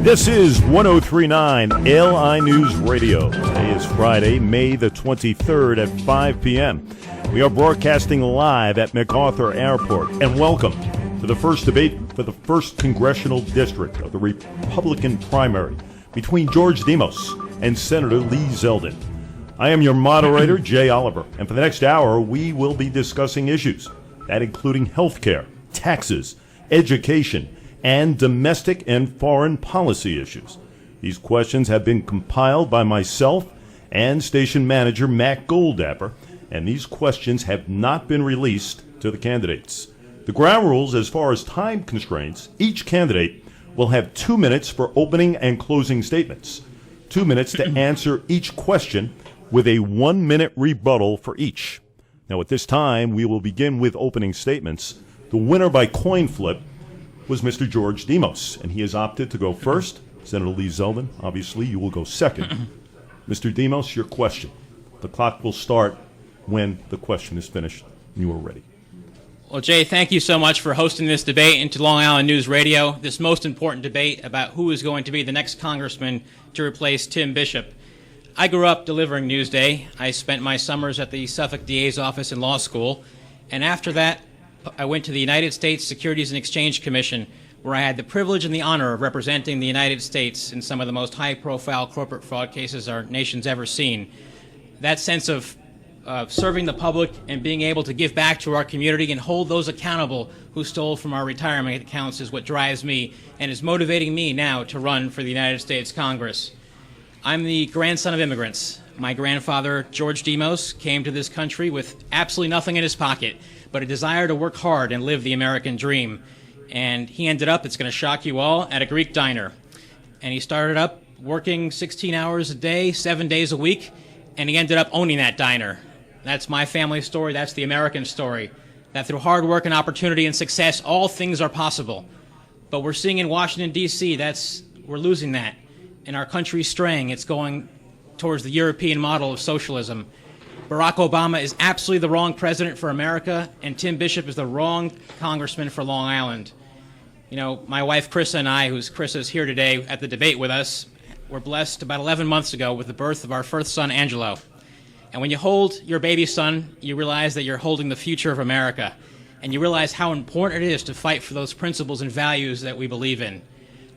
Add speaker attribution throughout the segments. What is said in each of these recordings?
Speaker 1: This is 1039 LI News Radio. Today is Friday, May the 23rd at 5 p.m. We are broadcasting live at MacArthur Airport. And welcome to the first debate for the 1st Congressional District of the Republican primary between George Demos and Senator Lee Zeldin. I am your moderator, Jay Oliver, and for the next hour, we will be discussing issues that including health care, taxes, education, and domestic and foreign policy issues. These questions have been compiled by myself and station manager Matt Goldapper, and these questions have not been released to the candidates. The ground rules as far as time constraints: each candidate will have 2 minutes for opening and closing statements, 2 minutes to answer each question, with a 1-minute rebuttal for each. Now at this time, we will begin with opening statements. The winner by coin flip was Mr. George Demos, and he has opted to go first. Senator Lee Zeldin, obviously, you will go second. Mr. Demos, your question. The clock will start when the question is finished and you are ready.
Speaker 2: Well, Jay, thank you so much for hosting this debate into Long Island News Radio, this most important debate about who is going to be the next congressman to replace Tim Bishop. I grew up delivering Newsday. I spent my summers at the Suffolk DA's office in law school, and after that, I went to the United States Securities and Exchange Commission, where I had the privilege and the honor of representing the United States in some of the most high-profile corporate fraud cases our nation's ever seen. That sense of serving the public and being able to give back to our community and hold those accountable who stole from our retirement accounts is what drives me and is motivating me now to run for the United States Congress. I'm the grandson of immigrants. My grandfather, George Demos, came to this country with absolutely nothing in his pocket, but a desire to work hard and live the American dream. And he ended up, it's going to shock you all, at a Greek diner. And he started up working 16 hours a day, 7 days a week, and he ended up owning that diner. That's my family story. That's the American story. That through hard work and opportunity and success, all things are possible. But we're seeing in Washington, D.C., we're losing that. And our country's straying. It's going towards the European model of socialism. Barack Obama is absolutely the wrong president for America, and Tim Bishop is the wrong congressman for Long Island. You know, my wife Krista and I, Krista is here today at the debate with us, were blessed about 11 months ago with the birth of our first son, Angelo. And when you hold your baby son, you realize that you're holding the future of America, and you realize how important it is to fight for those principles and values that we believe in.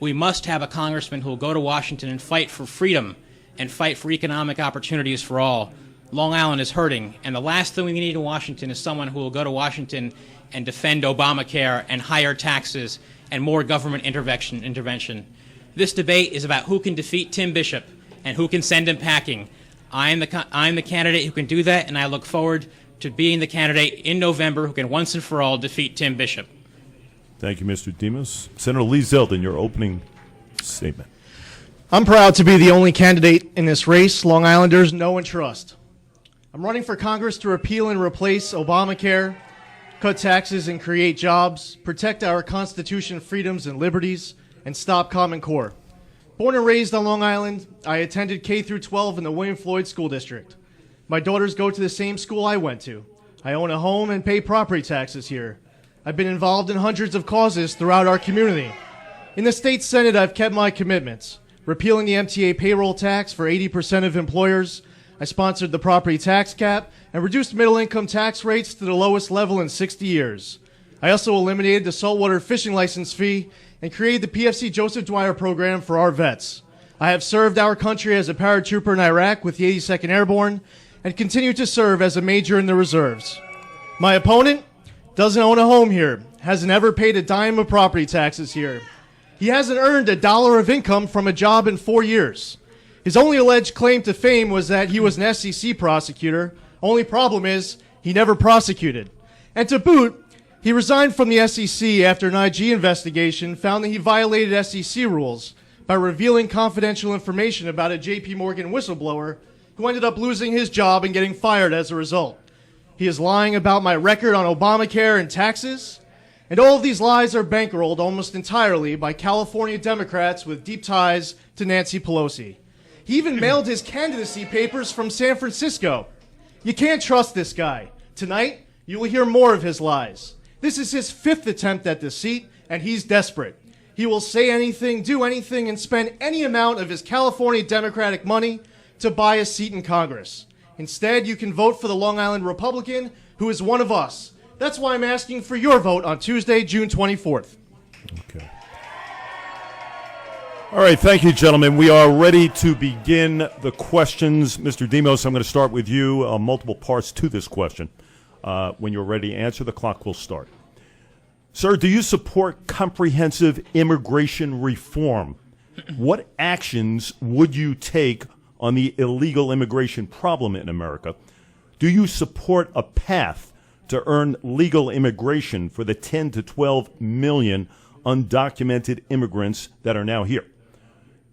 Speaker 2: We must have a congressman who will go to Washington and fight for freedom and fight for economic opportunities for all. Long Island is hurting, and the last thing we need in Washington is someone who will go to Washington and defend Obamacare and higher taxes and more government intervention. This debate is about who can defeat Tim Bishop and who can send him packing. I'm the candidate who can do that, and I look forward to being the candidate in November who can once and for all defeat Tim Bishop.
Speaker 1: Thank you, Mr. Demos. Senator Lee Zeldin, your opening statement.
Speaker 3: I'm proud to be the only candidate in this race Long Islanders know and trust. I'm running for Congress to repeal and replace Obamacare, cut taxes and create jobs, protect our Constitution, freedoms, and liberties, and stop Common Core. Born and raised on Long Island, I attended K-12 in the William Floyd School District. My daughters go to the same school I went to. I own a home and pay property taxes here. I've been involved in hundreds of causes throughout our community. In the state Senate, I've kept my commitments, repealing the MTA payroll tax for 80% of employers. I sponsored the property tax cap and reduced middle-income tax rates to the lowest level in 60 years. I also eliminated the saltwater fishing license fee and created the PFC Joseph Dwyer program for our vets. I have served our country as a paratrooper in Iraq with the 82nd Airborne and continue to serve as a major in the reserves. My opponent doesn't own a home here, hasn't ever paid a dime of property taxes here. He hasn't earned $1 of income from a job in 4 years. His only alleged claim to fame was that he was an SEC prosecutor. Only problem is he never prosecuted. And to boot, he resigned from the SEC after an IG investigation found that he violated SEC rules by revealing confidential information about a JP Morgan whistleblower who ended up losing his job and getting fired as a result. He is lying about my record on Obamacare and taxes, and all of these lies are bankrolled almost entirely by California Democrats with deep ties to Nancy Pelosi. He even mailed his candidacy papers from San Francisco. You can't trust this guy. Tonight, you will hear more of his lies. This is his 5th attempt at this seat, and he's desperate. He will say anything, do anything, and spend any amount of his California Democratic money to buy a seat in Congress. Instead, you can vote for the Long Island Republican, who is one of us. That's why I'm asking for your vote on Tuesday, June 24th.
Speaker 1: Okay. All right, thank you, gentlemen. We are ready to begin the questions. Mr. Demos, I'm going to start with you. Multiple parts to this question. When you're ready to answer, the clock will start. Sir, do you support comprehensive immigration reform? What actions would you take on the illegal immigration problem in America? Do you support a path to earn legal immigration for the 10 to 12 million undocumented immigrants that are now here?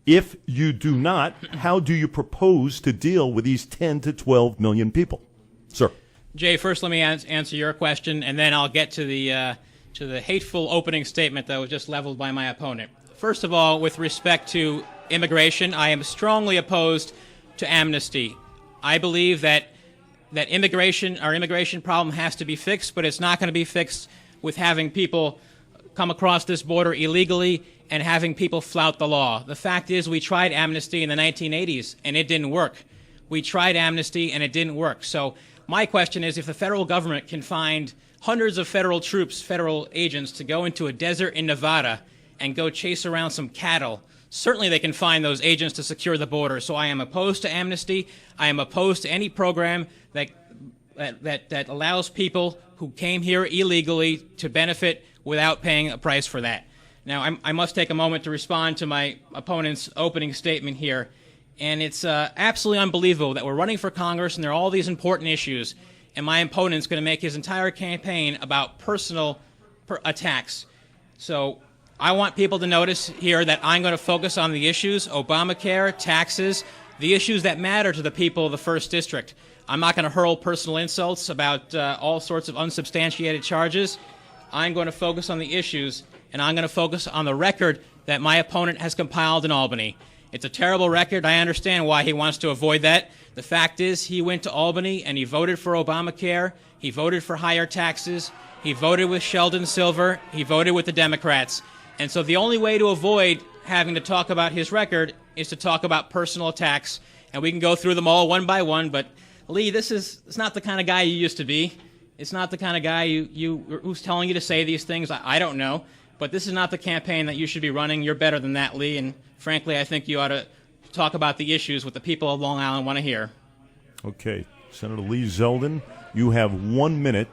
Speaker 1: If you do not, how do you propose to deal with these 10 to 12 million people? Sir.
Speaker 2: Jay, first let me answer your question, and then I'll get to the hateful opening statement that was just leveled by my opponent. First of all, with respect to immigration, I am strongly opposed to amnesty. I believe that our immigration problem has to be fixed, but it's not going to be fixed with having people come across this border illegally and having people flout the law. The fact is, we tried amnesty in the 1980s, and it didn't work. We tried amnesty, and it didn't work. So my question is, if the federal government can find hundreds of federal troops, federal agents, to go into a desert in Nevada and go chase around some cattle, certainly they can find those agents to secure the border. So I am opposed to amnesty. I am opposed to any program that allows people who came here illegally to benefit without paying a price for that. Now, I must take a moment to respond to my opponent's opening statement here. And it's absolutely unbelievable that we're running for Congress and there are all these important issues, and my opponent's going to make his entire campaign about personal attacks. So I want people to notice here that I'm going to focus on the issues, Obamacare, taxes, the issues that matter to the people of the 1st District. I'm not going to hurl personal insults about all sorts of unsubstantiated charges. I'm going to focus on the issues, and I'm going to focus on the record that my opponent has compiled in Albany. It's a terrible record. I understand why he wants to avoid that. The fact is, he went to Albany and he voted for Obamacare. He voted for higher taxes. He voted with Sheldon Silver. He voted with the Democrats. And so the only way to avoid having to talk about his record is to talk about personal attacks. And we can go through them all one by one. But, Lee, it's not the kind of guy you used to be. It's not the kind of guy who's telling you to say these things. I don't know. But this is not the campaign that you should be running. You're better than that, Lee. And frankly, I think you ought to talk about the issues what the people of Long Island want to hear.
Speaker 1: Okay. Senator Lee Zeldin, you have 1 minute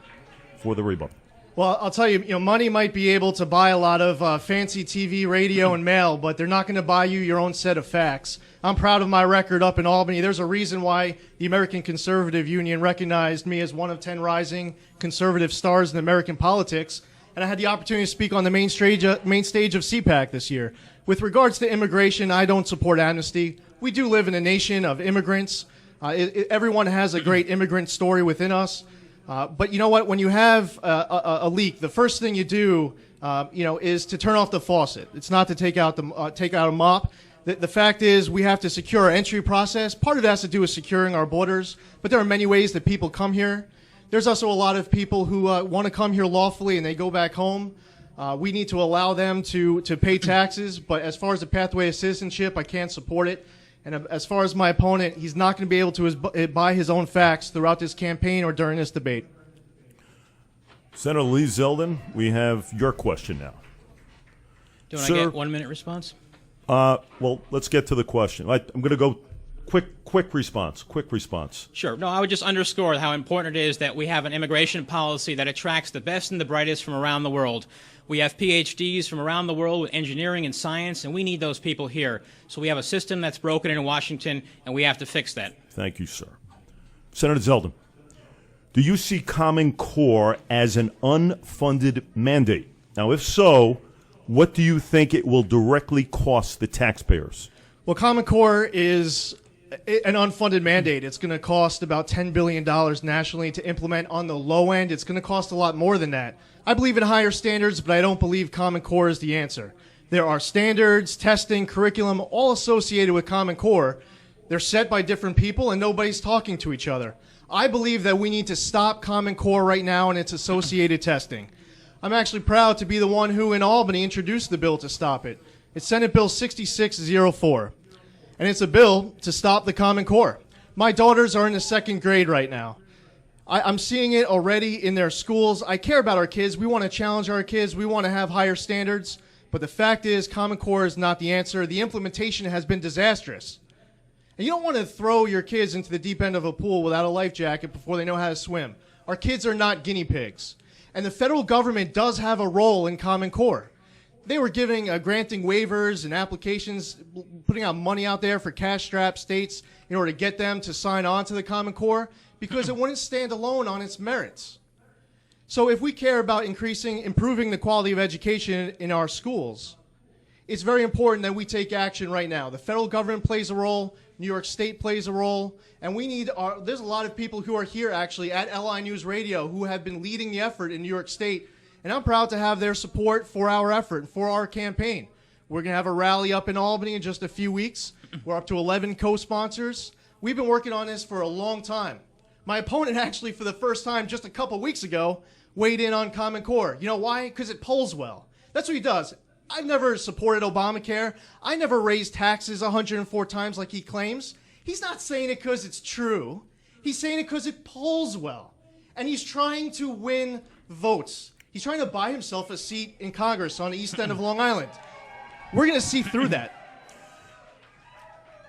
Speaker 1: for the rebuttal.
Speaker 3: Well, I'll tell you, money might be able to buy a lot of fancy TV, radio, and mail, but they're not going to buy you your own set of facts. I'm proud of my record up in Albany. There's a reason why the American Conservative Union recognized me as one of 10 rising conservative stars in American politics, and I had the opportunity to speak on the main stage of CPAC this year. With regards to immigration, I don't support amnesty. We do live in a nation of immigrants. Everyone has a great immigrant story within us. But you know what? When you have a leak, the first thing you do, is to turn off the faucet. It's not to take out a mop. The fact is, we have to secure our entry process. Part of it has to do with securing our borders. But there are many ways that people come here. There's also a lot of people who want to come here lawfully and they go back home. We need to allow them to pay taxes. But as far as the pathway of citizenship, I can't support it. And as far as my opponent, he's not going to be able to buy his own facts throughout this campaign or during this debate.
Speaker 1: Senator Lee Zeldin, we have your question now.
Speaker 2: Do you want to get 1 minute response?
Speaker 1: Well, let's get to the question. I'm going to go quick response.
Speaker 2: Sure. No, I would just underscore how important it is that we have an immigration policy that attracts the best and the brightest from around the world. We have PhDs from around the world with engineering and science, and we need those people here. So we have a system that's broken in Washington, and we have to fix that.
Speaker 1: Thank you, sir. Senator Zeldin, do you see Common Core as an unfunded mandate? Now, if so, what do you think it will directly cost the taxpayers?
Speaker 3: Well, Common Core is an unfunded mandate. It's going to cost about $10 billion nationally to implement on the low end. It's going to cost a lot more than that. I believe in higher standards, but I don't believe Common Core is the answer. There are standards, testing, curriculum, all associated with Common Core. They're set by different people, and nobody's talking to each other. I believe that we need to stop Common Core right now and its associated testing. I'm actually proud to be the one who in Albany introduced the bill to stop it. It's Senate Bill 6604, and it's a bill to stop the Common Core. My daughters are in the second grade right now. I'm seeing it already in their schools. I care about our kids. We want to challenge our kids. We want to have higher standards. But the fact is, Common Core is not the answer. The implementation has been disastrous. And you don't want to throw your kids into the deep end of a pool without a life jacket before they know how to swim. Our kids are not guinea pigs. And the federal government does have a role in Common Core. They were granting waivers and applications, putting out money out there for cash-strapped states in order to get them to sign on to the Common Core because it wouldn't stand alone on its merits. So if we care about improving the quality of education in our schools, it's very important that we take action right now. The federal government plays a role, New York State plays a role, and there's a lot of people who are here actually at LI News Radio who have been leading the effort in New York State, and I'm proud to have their support for our effort, for our campaign. We're going to have a rally up in Albany in just a few weeks. We're up to 11 co-sponsors. We've been working on this for a long time. My opponent actually, for the first time just a couple weeks ago, weighed in on Common Core. You know why? Because it polls well. That's what he does. I've never supported Obamacare. I never raised taxes 104 times like he claims. He's not saying it because it's true. He's saying it because it polls well. And he's trying to win votes. He's trying to buy himself a seat in Congress on the east end of Long Island. We're going to see through that.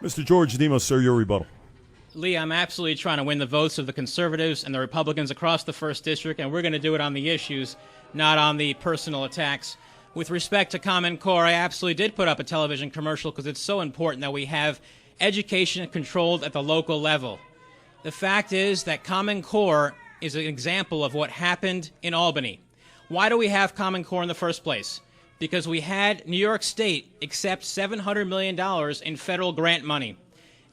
Speaker 1: Mr. George Demos, sir, your rebuttal.
Speaker 2: Lee, I'm absolutely trying to win the votes of the conservatives and the Republicans across the 1st District, and we're going to do it on the issues, not on the personal attacks. With respect to Common Core, I absolutely did put up a television commercial because it's so important that we have education controlled at the local level. The fact is that Common Core is an example of what happened in Albany. Why do we have Common Core in the first place? Because we had New York State accept $700 million in federal grant money.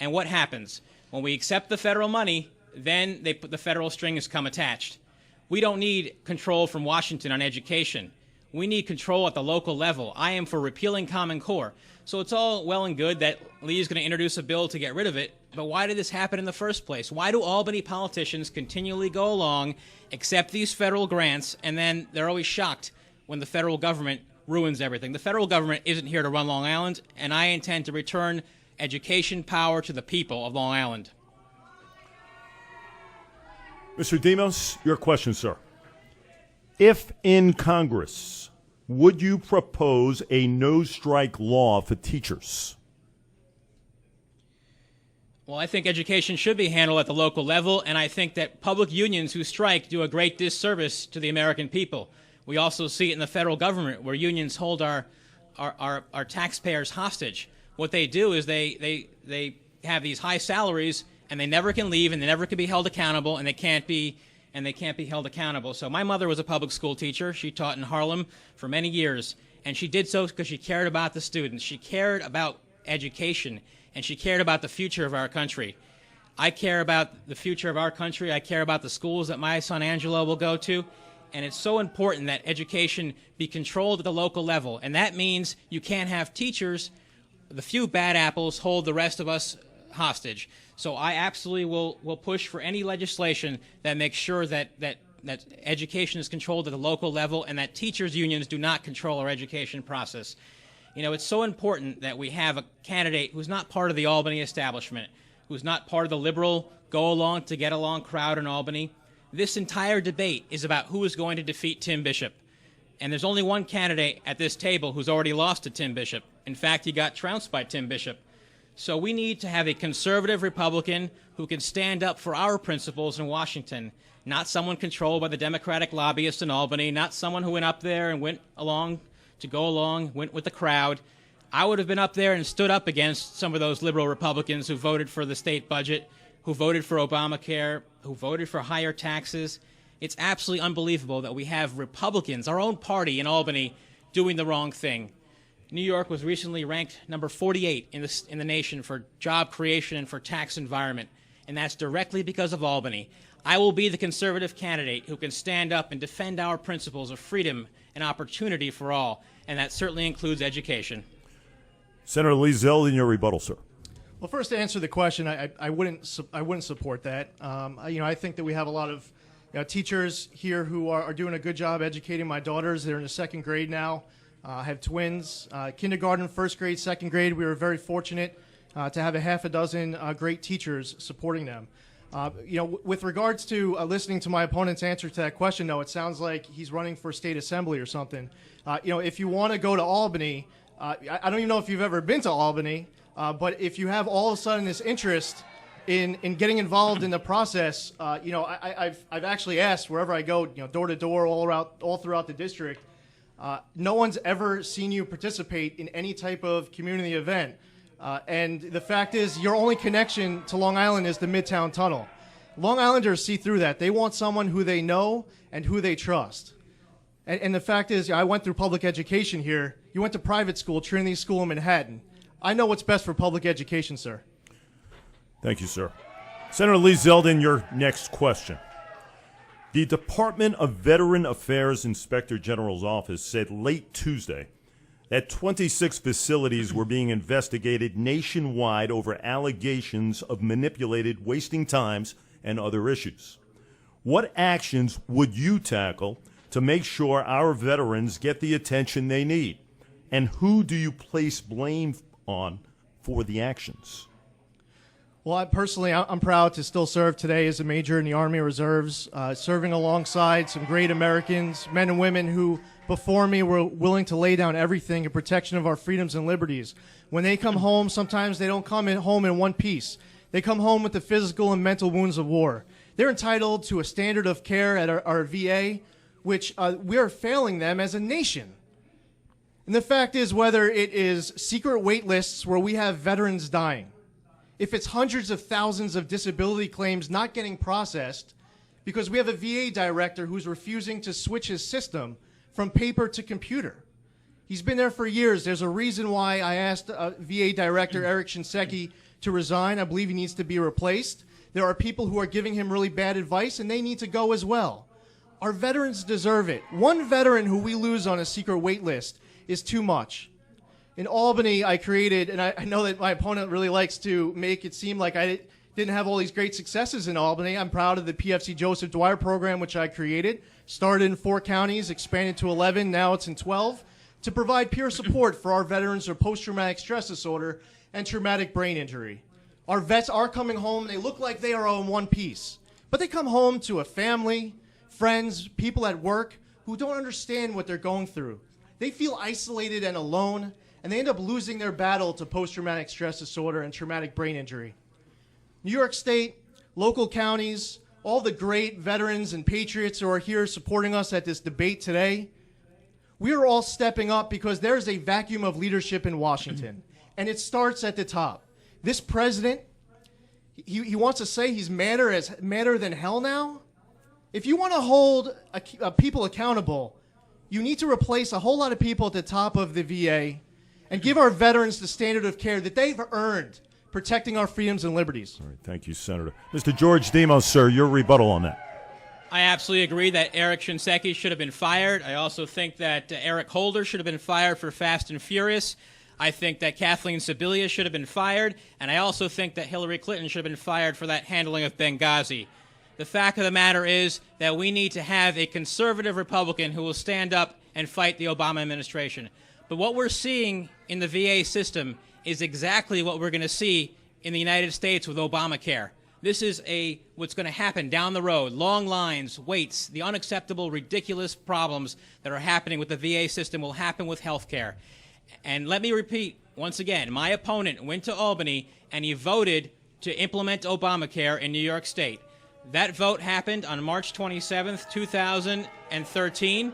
Speaker 2: And what happens? When we accept the federal money, then the federal strings come attached. We don't need control from Washington on education. We need control at the local level. I am for repealing Common Core. So it's all well and good that Lee is going to introduce a bill to get rid of it, but why did this happen in the first place? Why do Albany politicians continually go along, accept these federal grants, and then they're always shocked when the federal government ruins everything? The federal government isn't here to run Long Island, and I intend to return education power to the people of Long Island.
Speaker 1: Mr. Demos, your question, sir. If in Congress, would you propose a no-strike law for teachers?
Speaker 2: Well, I think education should be handled at the local level, and I think that public unions who strike do a great disservice to the American people. We also see it in the federal government, where unions hold our taxpayers hostage. What they do is they have these high salaries, and they never can leave, and they never can be held accountable, and they can't be held accountable. So my mother was a public school teacher. She taught in Harlem for many years, and she did so because she cared about the students. She cared about education, and she cared about the future of our country. I care about the future of our country. I care about the schools that my son Angelo will go to, and it's so important that education be controlled at the local level, and that means you can't have teachers, the few bad apples, hold the rest of us hostage. So I absolutely will push for any legislation that makes sure that education is controlled at the local level and that teachers' unions do not control our education process. You know, it's so important that we have a candidate who's not part of the Albany establishment, who's not part of the liberal go-along-to-get-along crowd in Albany. This entire debate is about who is going to defeat Tim Bishop. And there's only one candidate at this table who's already lost to Tim Bishop. In fact, he got trounced by Tim Bishop. So we need to have a conservative Republican who can stand up for our principles in Washington, not someone controlled by the Democratic lobbyists in Albany, not someone who went up there and went with the crowd. I would have been up there and stood up against some of those liberal Republicans who voted for the state budget, who voted for Obamacare, who voted for higher taxes. It's absolutely unbelievable that we have Republicans, our own party in Albany, doing the wrong thing. New York was recently ranked number 48 in the nation for job creation and for tax environment, and that's directly because of Albany. I will be the conservative candidate who can stand up and defend our principles of freedom and opportunity for all, and that certainly includes education.
Speaker 1: Senator Lee Zeldin, your rebuttal, sir.
Speaker 3: Well, first, to answer the question, I wouldn't support that. I think that we have a lot of teachers here who are doing a good job educating my daughters. They're in the second grade now. I have twins, kindergarten, first grade, second grade. We were very fortunate to have a half a dozen great teachers supporting them. With regards to listening to my opponent's answer to that question, though, it sounds like he's running for state assembly or something. If you want to go to Albany, I don't even know if you've ever been to Albany, but if you have all of a sudden this interest in getting involved in the process, I've actually asked wherever I go, door to door, all throughout the district. No one's ever seen you participate in any type of community event. And the fact is, your only connection to Long Island is the Midtown Tunnel. Long Islanders see through that. They want someone who they know and who they trust. And the fact is, I went through public education here. You went to private school, Trinity School in Manhattan. I know what's best for public education, sir.
Speaker 1: Thank you, sir. Senator Lee Zeldin, your next question. The Department of Veteran Affairs Inspector General's office said late Tuesday that 26 facilities were being investigated nationwide over allegations of manipulated wasting times and other issues. What actions would you tackle to make sure our veterans get the attention they need? And who do you place blame on for the actions?
Speaker 3: Well, I'm proud to still serve today as a major in the Army Reserves, serving alongside some great Americans, men and women who before me were willing to lay down everything in protection of our freedoms and liberties. When they come home, sometimes they don't come home in one piece. They come home with the physical and mental wounds of war. They're entitled to a standard of care at our VA, which we are failing them as a nation. And the fact is, whether it is secret wait lists where we have veterans dying, if it's hundreds of thousands of disability claims not getting processed because we have a VA director who's refusing to switch his system from paper to computer. He's been there for years. There's a reason why I asked VA Director Eric Shinseki to resign. I believe he needs to be replaced. There are people who are giving him really bad advice, and they need to go as well. Our veterans deserve it. One veteran who we lose on a secret wait list is too much. In Albany, I created, and I know that my opponent really likes to make it seem like I didn't have all these great successes in Albany. I'm proud of the PFC Joseph Dwyer program, which I created. Started in 4 counties, expanded to 11, now it's in 12, to provide peer support for our veterans with post-traumatic stress disorder and traumatic brain injury. Our vets are coming home, they look like they are in one piece, but they come home to a family, friends, people at work who don't understand what they're going through. They feel isolated and alone, and they end up losing their battle to post-traumatic stress disorder and traumatic brain injury. New York State, local counties, all the great veterans and patriots who are here supporting us at this debate today, we are all stepping up because there's a vacuum of leadership in Washington, and it starts at the top. This president, he wants to say he's madder than hell now. If you want to hold people accountable, you need to replace a whole lot of people at the top of the VA and give our veterans the standard of care that they've earned, protecting our freedoms and liberties.
Speaker 1: All right, thank you, Senator. Mr. George Demos, sir, your rebuttal on that.
Speaker 2: I absolutely agree that Eric Shinseki should have been fired. I also think that Eric Holder should have been fired for Fast and Furious. I think that Kathleen Sebelius should have been fired. And I also think that Hillary Clinton should have been fired for that handling of Benghazi. The fact of the matter is that we need to have a conservative Republican who will stand up and fight the Obama administration. But what we're seeing in the VA system is exactly what we're going to see in the United States with Obamacare. This is what's going to happen down the road. Long lines, waits, the unacceptable, ridiculous problems that are happening with the VA system will happen with health care. And let me repeat once again, my opponent went to Albany and he voted to implement Obamacare in New York State. That vote happened on March 27th, 2013,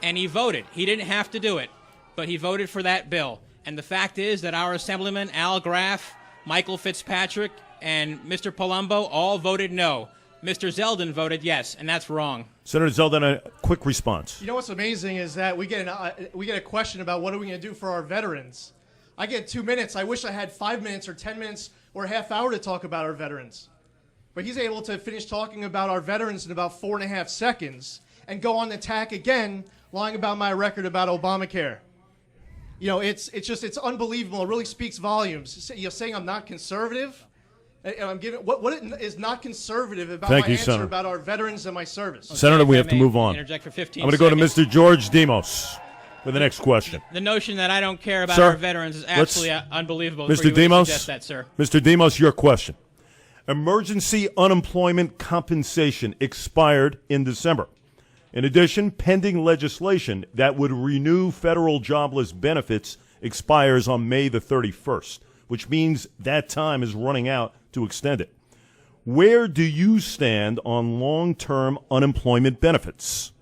Speaker 2: and he voted. He didn't have to do it, but he voted for that bill. And the fact is that our Assemblyman Al Graf, Michael Fitzpatrick, and Mr. Palumbo all voted no. Mr. Zeldin voted yes, and that's wrong.
Speaker 1: Senator Zeldin, a quick response.
Speaker 3: You know what's amazing is that we get a question about what are we going to do for our veterans. I get 2 minutes. I wish I had 5 minutes or 10 minutes or a half hour to talk about our veterans. But he's able to finish talking about our veterans in about 4.5 seconds and go on the attack again, lying about my record about Obamacare. You know, it's unbelievable. It really speaks volumes. You're saying I'm not conservative? And I'm giving what is not conservative about
Speaker 1: Thank
Speaker 3: my
Speaker 1: you,
Speaker 3: answer
Speaker 1: Senator.
Speaker 3: about our veterans and my service.
Speaker 1: Senator, we have to move on.
Speaker 2: Interject for 15
Speaker 1: I'm going to go to
Speaker 2: seconds.
Speaker 1: Mr. George Demos with the next question.
Speaker 2: The notion that I don't care about
Speaker 1: Sir,
Speaker 2: our veterans is absolutely unbelievable. for
Speaker 1: Mr.
Speaker 2: you to
Speaker 1: Demos,
Speaker 2: suggest that, sir.
Speaker 1: Mr. Demos, your question. Emergency unemployment compensation expired in December. In addition, pending legislation that would renew federal jobless benefits expires on May the 31st, which means that time is running out to extend it. Where do you stand on long-term unemployment benefits?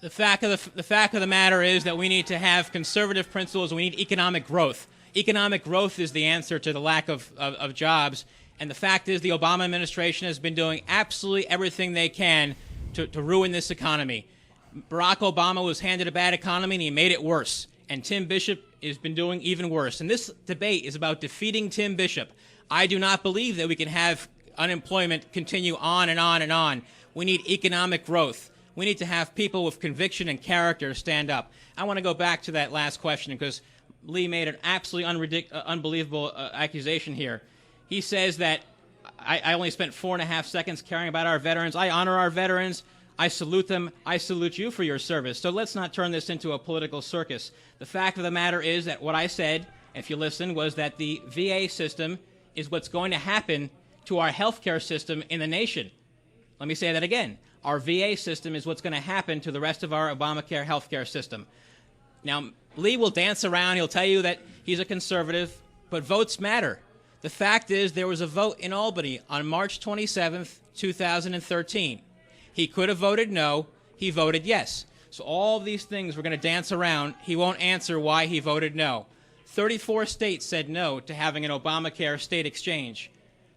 Speaker 2: The fact of the matter is that we need to have conservative principles. We need economic growth. Economic growth is the answer to the lack of jobs. And the fact is the Obama administration has been doing absolutely everything they can to ruin this economy. Barack Obama was handed a bad economy, and he made it worse. And Tim Bishop has been doing even worse. And this debate is about defeating Tim Bishop. I do not believe that we can have unemployment continue on and on and on. We need economic growth. We need to have people with conviction and character stand up. I want to go back to that last question because Lee made an absolutely unbelievable accusation here. He says that I only spent 4.5 seconds caring about our veterans. I honor our veterans. I salute them. I salute you for your service. So let's not turn this into a political circus. The fact of the matter is that what I said, if you listen, was that the VA system is what's going to happen to our healthcare system in the nation. Let me say that again. Our VA system is what's going to happen to the rest of our Obamacare healthcare system. Now, Lee will dance around. He'll tell you that he's a conservative, but votes matter. The fact is there was a vote in Albany on March 27th, 2013. He could have voted no. He voted yes. So all these things we're going to dance around. He won't answer why he voted no. 34 states said no to having an Obamacare state exchange.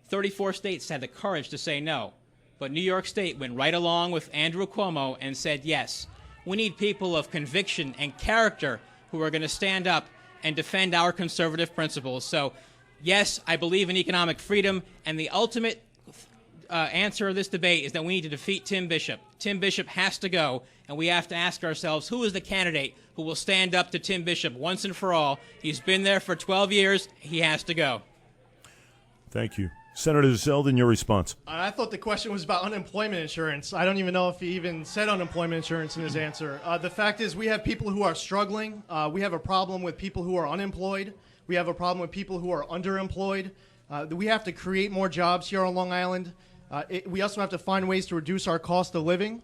Speaker 2: 34 states had the courage to say no. But New York State went right along with Andrew Cuomo and said yes. We need people of conviction and character who are going to stand up and defend our conservative principles. So, yes, I believe in economic freedom, and the ultimate answer of this debate is that we need to defeat Tim Bishop. Tim Bishop has to go, and we have to ask ourselves, who is the candidate who will stand up to Tim Bishop once and for all? He's been there for 12 years. He has to go.
Speaker 1: Thank you. Senator Zeldin, your response.
Speaker 3: I thought the question was about unemployment insurance. I don't even know if he even said unemployment insurance in his answer. The fact is we have people who are struggling. We have a problem with people who are unemployed. We have a problem with people who are underemployed. We have to create more jobs here on Long Island. We also have to find ways to reduce our cost of living.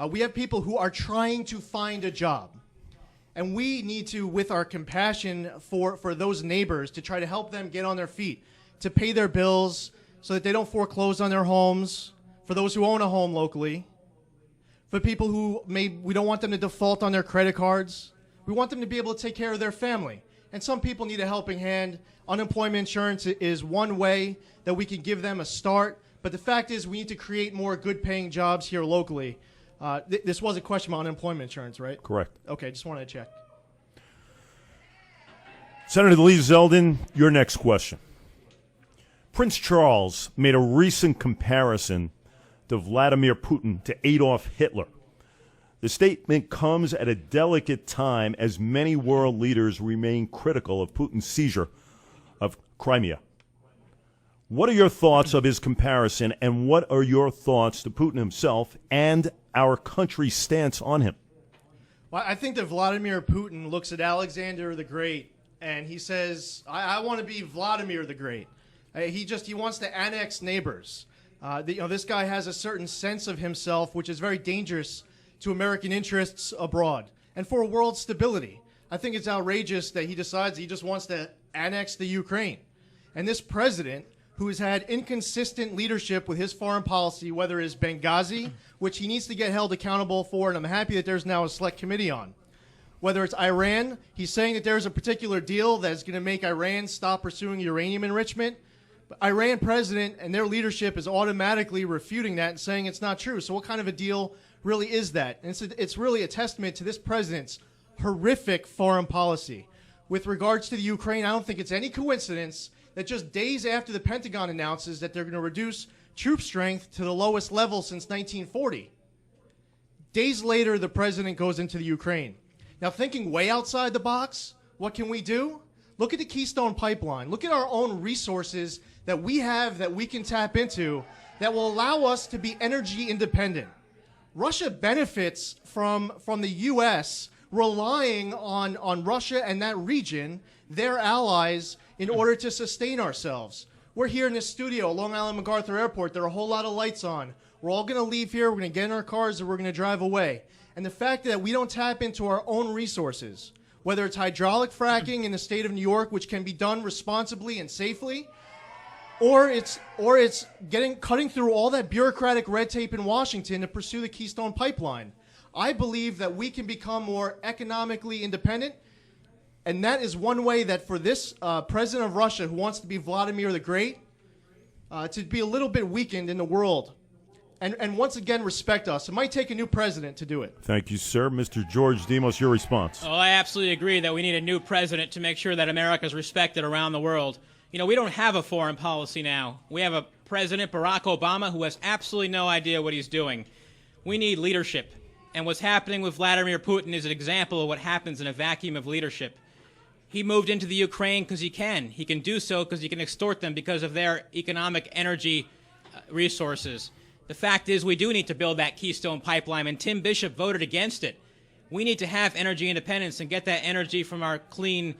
Speaker 3: We have people who are trying to find a job. And we need to, with our compassion for those neighbors, to try to help them get on their feet, to pay their bills so that they don't foreclose on their homes, for those who own a home locally, for people who we don't want them to default on their credit cards. We want them to be able to take care of their family. And some people need a helping hand. Unemployment insurance is one way that we can give them a start. But the fact is we need to create more good-paying jobs here locally. This was a question about unemployment insurance, right?
Speaker 1: Correct.
Speaker 3: Okay, just wanted to check.
Speaker 1: Senator Lee Zeldin, your next question. Prince Charles made a recent comparison to Vladimir Putin to Adolf Hitler. The statement comes at a delicate time as many world leaders remain critical of Putin's seizure of Crimea. What are your thoughts of his comparison, and what are your thoughts to Putin himself and our country's stance on him?
Speaker 3: Well, I think that Vladimir Putin looks at Alexander the Great and he says, I want to be Vladimir the Great. He wants to annex neighbors. This guy has a certain sense of himself, which is very dangerous to American interests abroad and for world stability. I think it's outrageous that he decides he just wants to annex the Ukraine. And this president, who has had inconsistent leadership with his foreign policy, whether it's Benghazi, which he needs to get held accountable for, and I'm happy that there's now a select committee on. Whether it's Iran, he's saying that there's a particular deal that's going to make Iran stop pursuing uranium enrichment. But Iran president and their leadership is automatically refuting that and saying it's not true. So what kind of a deal really is that? And it's really a testament to this president's horrific foreign policy. With regards to the Ukraine, I don't think it's any coincidence that just days after the Pentagon announces that they're going to reduce troop strength to the lowest level since 1940, days later the president goes into the Ukraine. Now, thinking way outside the box, what can we do? Look at the Keystone Pipeline. Look at our own resources that we have that we can tap into that will allow us to be energy independent. Russia benefits from the U.S. relying on Russia and that region, their allies, in order to sustain ourselves. We're here in this studio, Long Island MacArthur Airport. There are a whole lot of lights on. We're all going to leave here. We're going to get in our cars and we're going to drive away. And the fact that we don't tap into our own resources, whether it's hydraulic fracking in the state of New York, which can be done responsibly and safely, or it's cutting through all that bureaucratic red tape in Washington to pursue the Keystone Pipeline. I believe that we can become more economically independent, and that is one way that for this president of Russia who wants to be Vladimir the Great, to be a little bit weakened in the world, and once again respect us. It might take a new president to do it.
Speaker 1: Thank you, sir. Mr. George Demos, your response.
Speaker 2: Oh, I absolutely agree that we need a new president to make sure that America is respected around the world. You know, we don't have a foreign policy now. We have a President, Barack Obama, who has absolutely no idea what he's doing. We need leadership. And what's happening with Vladimir Putin is an example of what happens in a vacuum of leadership. He moved into the Ukraine because he can. He can do so because he can extort them because of their economic energy resources. The fact is we do need to build that Keystone Pipeline, and Tim Bishop voted against it. We need to have energy independence and get that energy from our clean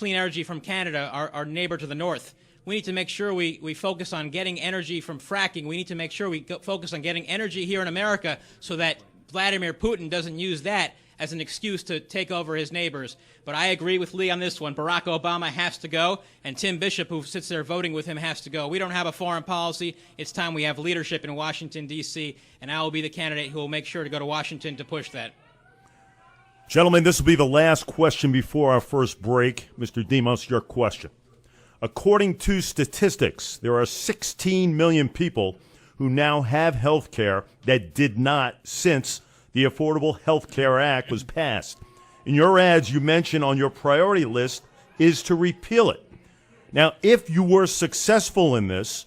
Speaker 2: energy from Canada, our neighbor to the north. We need to make sure we focus on getting energy from fracking. We need to make sure we focus on getting energy here in America so that Vladimir Putin doesn't use that as an excuse to take over his neighbors. But I agree with Lee on this one. Barack Obama has to go, and Tim Bishop, who sits there voting with him, has to go. We don't have a foreign policy. It's time we have leadership in Washington, D.C., and I will be the candidate who will make sure to go to Washington to push that.
Speaker 1: Gentlemen, this will be the last question before our first break. Mr. Demos, your question. According to statistics, there are 16 million people who now have health care that did not since the Affordable Health Care Act was passed. In your ads, you mentioned on your priority list is to repeal it. Now, if you were successful in this,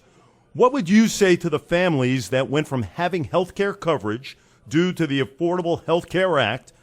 Speaker 1: what would you say to the families that went from having health care coverage due to the Affordable Health Care Act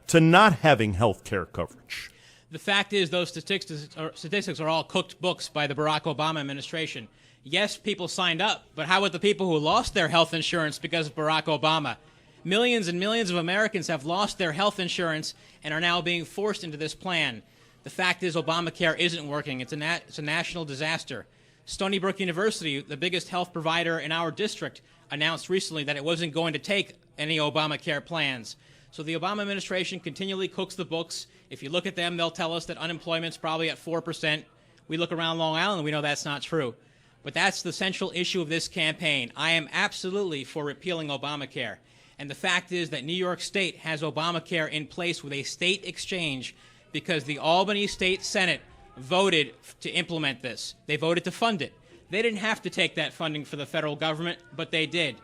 Speaker 1: to not having health care coverage?
Speaker 2: The fact is those statistics are all cooked books by the Barack Obama administration. Yes, people signed up, but how about the people who lost their health insurance because of Barack Obama? Millions and millions of Americans have lost their health insurance and are now being forced into this plan. The fact is Obamacare isn't working. It's a national disaster. Stony Brook University, the biggest health provider in our district, announced recently that it wasn't going to take any Obamacare plans. So the Obama administration continually cooks the books. If you look at them, they'll tell us that unemployment's probably at 4%. We look around Long Island and we know that's not true. But that's the central issue of this campaign. I am absolutely for repealing Obamacare. And the fact is that New York State has Obamacare in place with a state exchange because the Albany State Senate voted to implement this. They voted to fund it. They didn't have to take that funding for the federal government, but they did.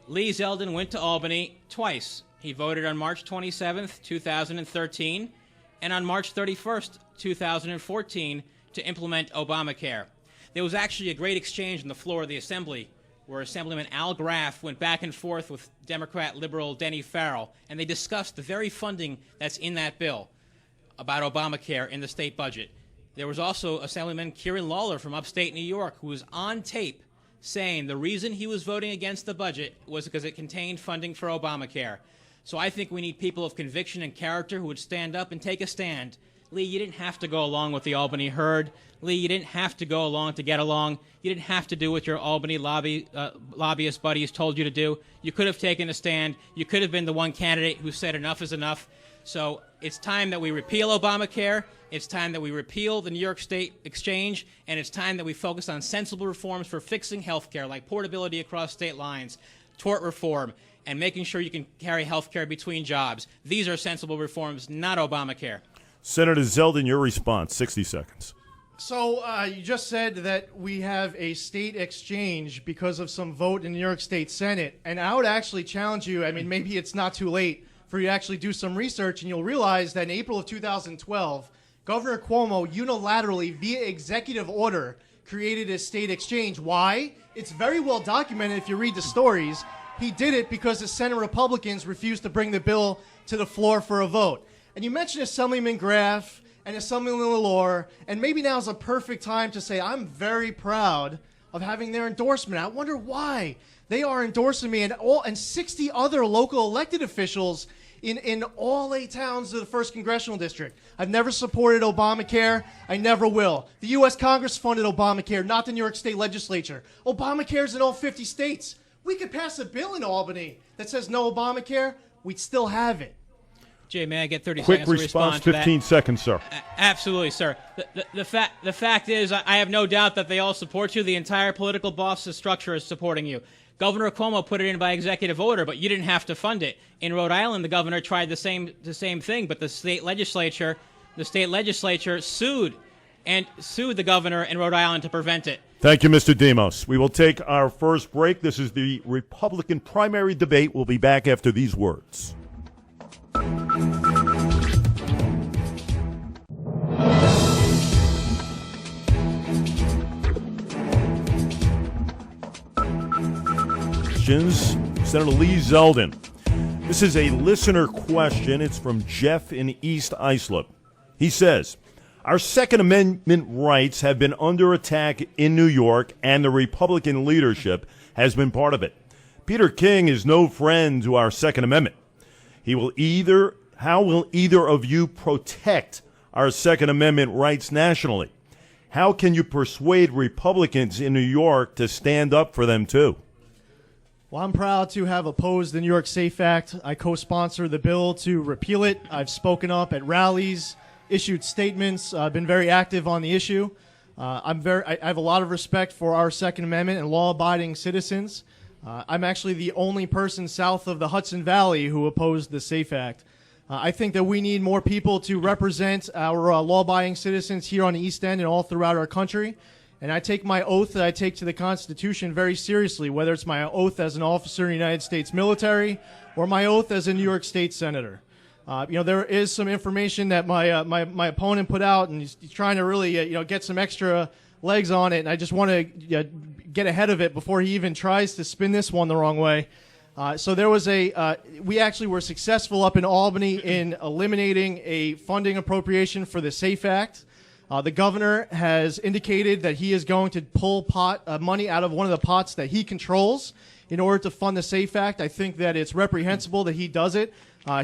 Speaker 2: Lee Zeldin went to Albany twice. He voted on March 27th, 2013, and on March 31st, 2014, to implement Obamacare. There was actually a great exchange on the floor of the Assembly where Assemblyman Al Graf went back and forth with Democrat liberal Denny Farrell, and they discussed the very funding that's in that bill about Obamacare in the state budget. There was also Assemblyman Kieran Lawler from upstate New York who was on tape saying the reason he was voting against the budget was because it contained funding for Obamacare. So I think we need people of conviction and character who would stand up and take a stand. Lee, you didn't have to go along with the Albany herd. Lee, you didn't have to go along to get along. You didn't have to do what your Albany lobbyist buddies told you to do. You could have taken a stand. You could have been the one candidate who said enough is enough. So it's time that we repeal Obamacare. It's time that we repeal the New York State Exchange. And it's time that we focus on sensible reforms for fixing health care, like portability across state lines, tort reform, and making sure you can carry health care between jobs. These are sensible reforms, not Obamacare.
Speaker 1: Senator Zeldin, your response, 60 seconds.
Speaker 3: So you just said that we have a state exchange because of some vote in the New York State Senate. And I would actually challenge you, I mean, maybe it's not too late for you to actually do some research, and you'll realize that in April of 2012, Governor Cuomo unilaterally, via executive order, created a state exchange. Why? It's very well documented if you read the stories. He did it because the Senate Republicans refused to bring the bill to the floor for a vote. And you mentioned Assemblyman Graf and Assembly LaLore, and maybe now is a perfect time to say I'm very proud of having their endorsement. I wonder why they are endorsing me and 60 other local elected officials in all 8 towns of the 1st Congressional District. I've never supported Obamacare. I never will. The U.S. Congress funded Obamacare, not the New York State Legislature. Obamacare's in all 50 states. We could pass a bill in Albany that says no Obamacare. We'd still have it.
Speaker 2: Jay, may I get 30
Speaker 1: Quick
Speaker 2: seconds to respond
Speaker 1: response,
Speaker 2: to that?
Speaker 1: 15 seconds, sir.
Speaker 2: Absolutely, sir. The fact is, I have no doubt that they all support you. The entire political boss structure is supporting you. Governor Cuomo put it in by executive order, but you didn't have to fund it. In Rhode Island, the governor tried the same thing, but the state legislature sued the governor in Rhode Island to prevent it.
Speaker 1: Thank you, Mr. Demos. We will take our first break. This is the Republican primary debate. We'll be back after these words. Senator Lee Zeldin. This is a listener question. It's from Jeff in East Islip. He says, our Second Amendment rights have been under attack in New York, and the Republican leadership has been part of it. Peter King is no friend to our Second Amendment. How will either of you protect our Second Amendment rights nationally? How can you persuade Republicans in New York to stand up for them too?
Speaker 3: Well, I'm proud to have opposed the New York SAFE Act. I co-sponsor the bill to repeal it. I've spoken up at rallies, issued statements. I've been very active on the issue. I have a lot of respect for our Second Amendment and law-abiding citizens. I'm actually the only person south of the Hudson Valley who opposed the SAFE Act. I think that we need more people to represent our law-abiding citizens here on the East End and all throughout our country. And I take my oath that I take to the Constitution very seriously, whether it's my oath as an officer in the United States military or my oath as a New York State senator. There is some information that my opponent put out, and he's trying to really get some extra legs on it. And I just want to get ahead of it before he even tries to spin this one the wrong way. So there was we actually were successful up in Albany in eliminating a funding appropriation for the SAFE Act. The governor has indicated that he is going to pull money out of one of the pots that he controls in order to fund the SAFE Act. I think that it's reprehensible that he does it.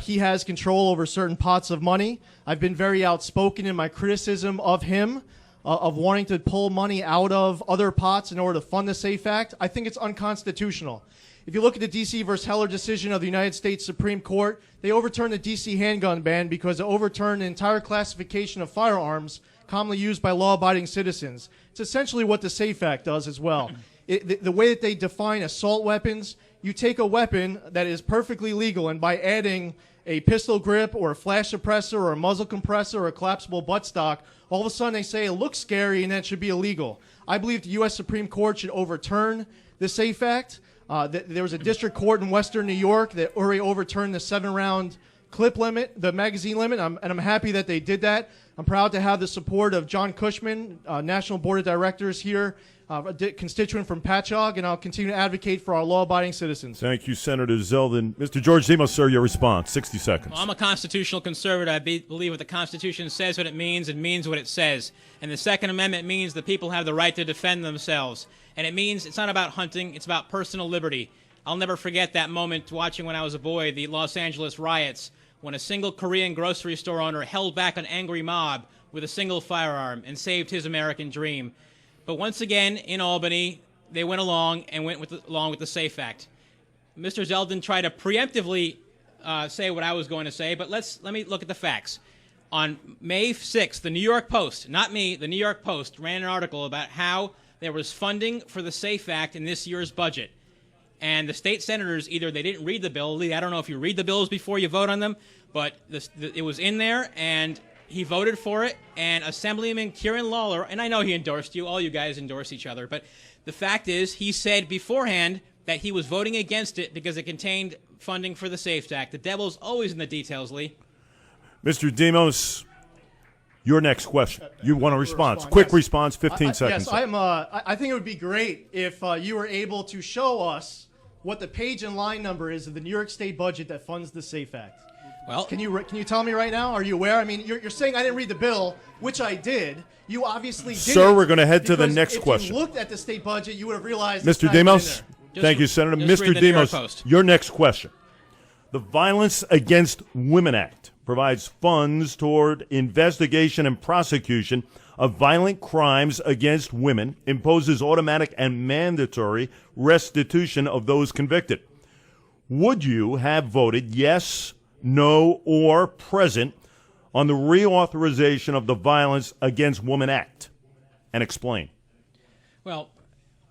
Speaker 3: He has control over certain pots of money. I've been very outspoken in my criticism of him, of wanting to pull money out of other pots in order to fund the SAFE Act. I think it's unconstitutional. If you look at the D.C. versus Heller decision of the United States Supreme Court, they overturned the D.C. handgun ban because it overturned the entire classification of firearms commonly used by law-abiding citizens. It's essentially what the SAFE Act does as well. The way that they define assault weapons, you take a weapon that is perfectly legal, and by adding a pistol grip or a flash suppressor or a muzzle compressor or a collapsible buttstock, all of a sudden they say it looks scary and that should be illegal. I believe the U.S. Supreme Court should overturn the SAFE Act. There was a district court in Western New York that already overturned the 7-round clip limit, the magazine limit, and I'm happy that they did that. I'm proud to have the support of John Cushman, National Board of Directors here, a constituent from Patchogue, and I'll continue to advocate for our law-abiding citizens.
Speaker 1: Thank you, Senator Zeldin. Mr. George Demos, sir, your response, 60 seconds.
Speaker 2: Well, I'm a constitutional conservative. I believe what the Constitution says what it means and means what it says. And the Second Amendment means that people have the right to defend themselves. And it means it's not about hunting, it's about personal liberty. I'll never forget that moment watching when I was a boy, the Los Angeles riots, when a single Korean grocery store owner held back an angry mob with a single firearm and saved his American dream. But once again, in Albany, they went along and along with the SAFE Act. Mr. Zeldin tried to preemptively say what I was going to say, but let me look at the facts. On May 6th, the New York Post, not me, the New York Post ran an article about how there was funding for the SAFE Act in this year's budget. And the state senators, either they didn't read the bill. Lee, I don't know if you read the bills before you vote on them, but it was in there, and he voted for it. And Assemblyman Kieran Lawler, and I know he endorsed you. All you guys endorse each other. But the fact is, he said beforehand that he was voting against it because it contained funding for the SAFE Act. The devil's always in the details, Lee.
Speaker 1: Mr. Demos, your next question. You want a response? Quick
Speaker 3: yes.
Speaker 1: response, 15 seconds.
Speaker 3: Yes, I think it would be great if you were able to show us what the page and line number is of the New York State budget that funds the SAFE Act.
Speaker 2: Well,
Speaker 3: Can you tell me right now? Are you aware? I mean, you're saying I didn't read the bill, which I did. You obviously didn't.
Speaker 1: Sir, we're going to head to the
Speaker 3: because
Speaker 1: next
Speaker 3: if
Speaker 1: question.
Speaker 3: you looked at the state budget, you would have realized.
Speaker 1: Mr.
Speaker 3: it's not even
Speaker 1: Demos,
Speaker 3: in there.
Speaker 1: thank you, Senator.
Speaker 2: just
Speaker 1: Mr.
Speaker 2: read the New York
Speaker 1: Demos,
Speaker 2: Post.
Speaker 1: your next question. The Violence Against Women Act provides funds toward investigation and prosecution of violent crimes against women, imposes automatic and mandatory restitution of those convicted. Would you have voted yes, no, or present on the reauthorization of the Violence Against Women Act? And explain.
Speaker 2: Well,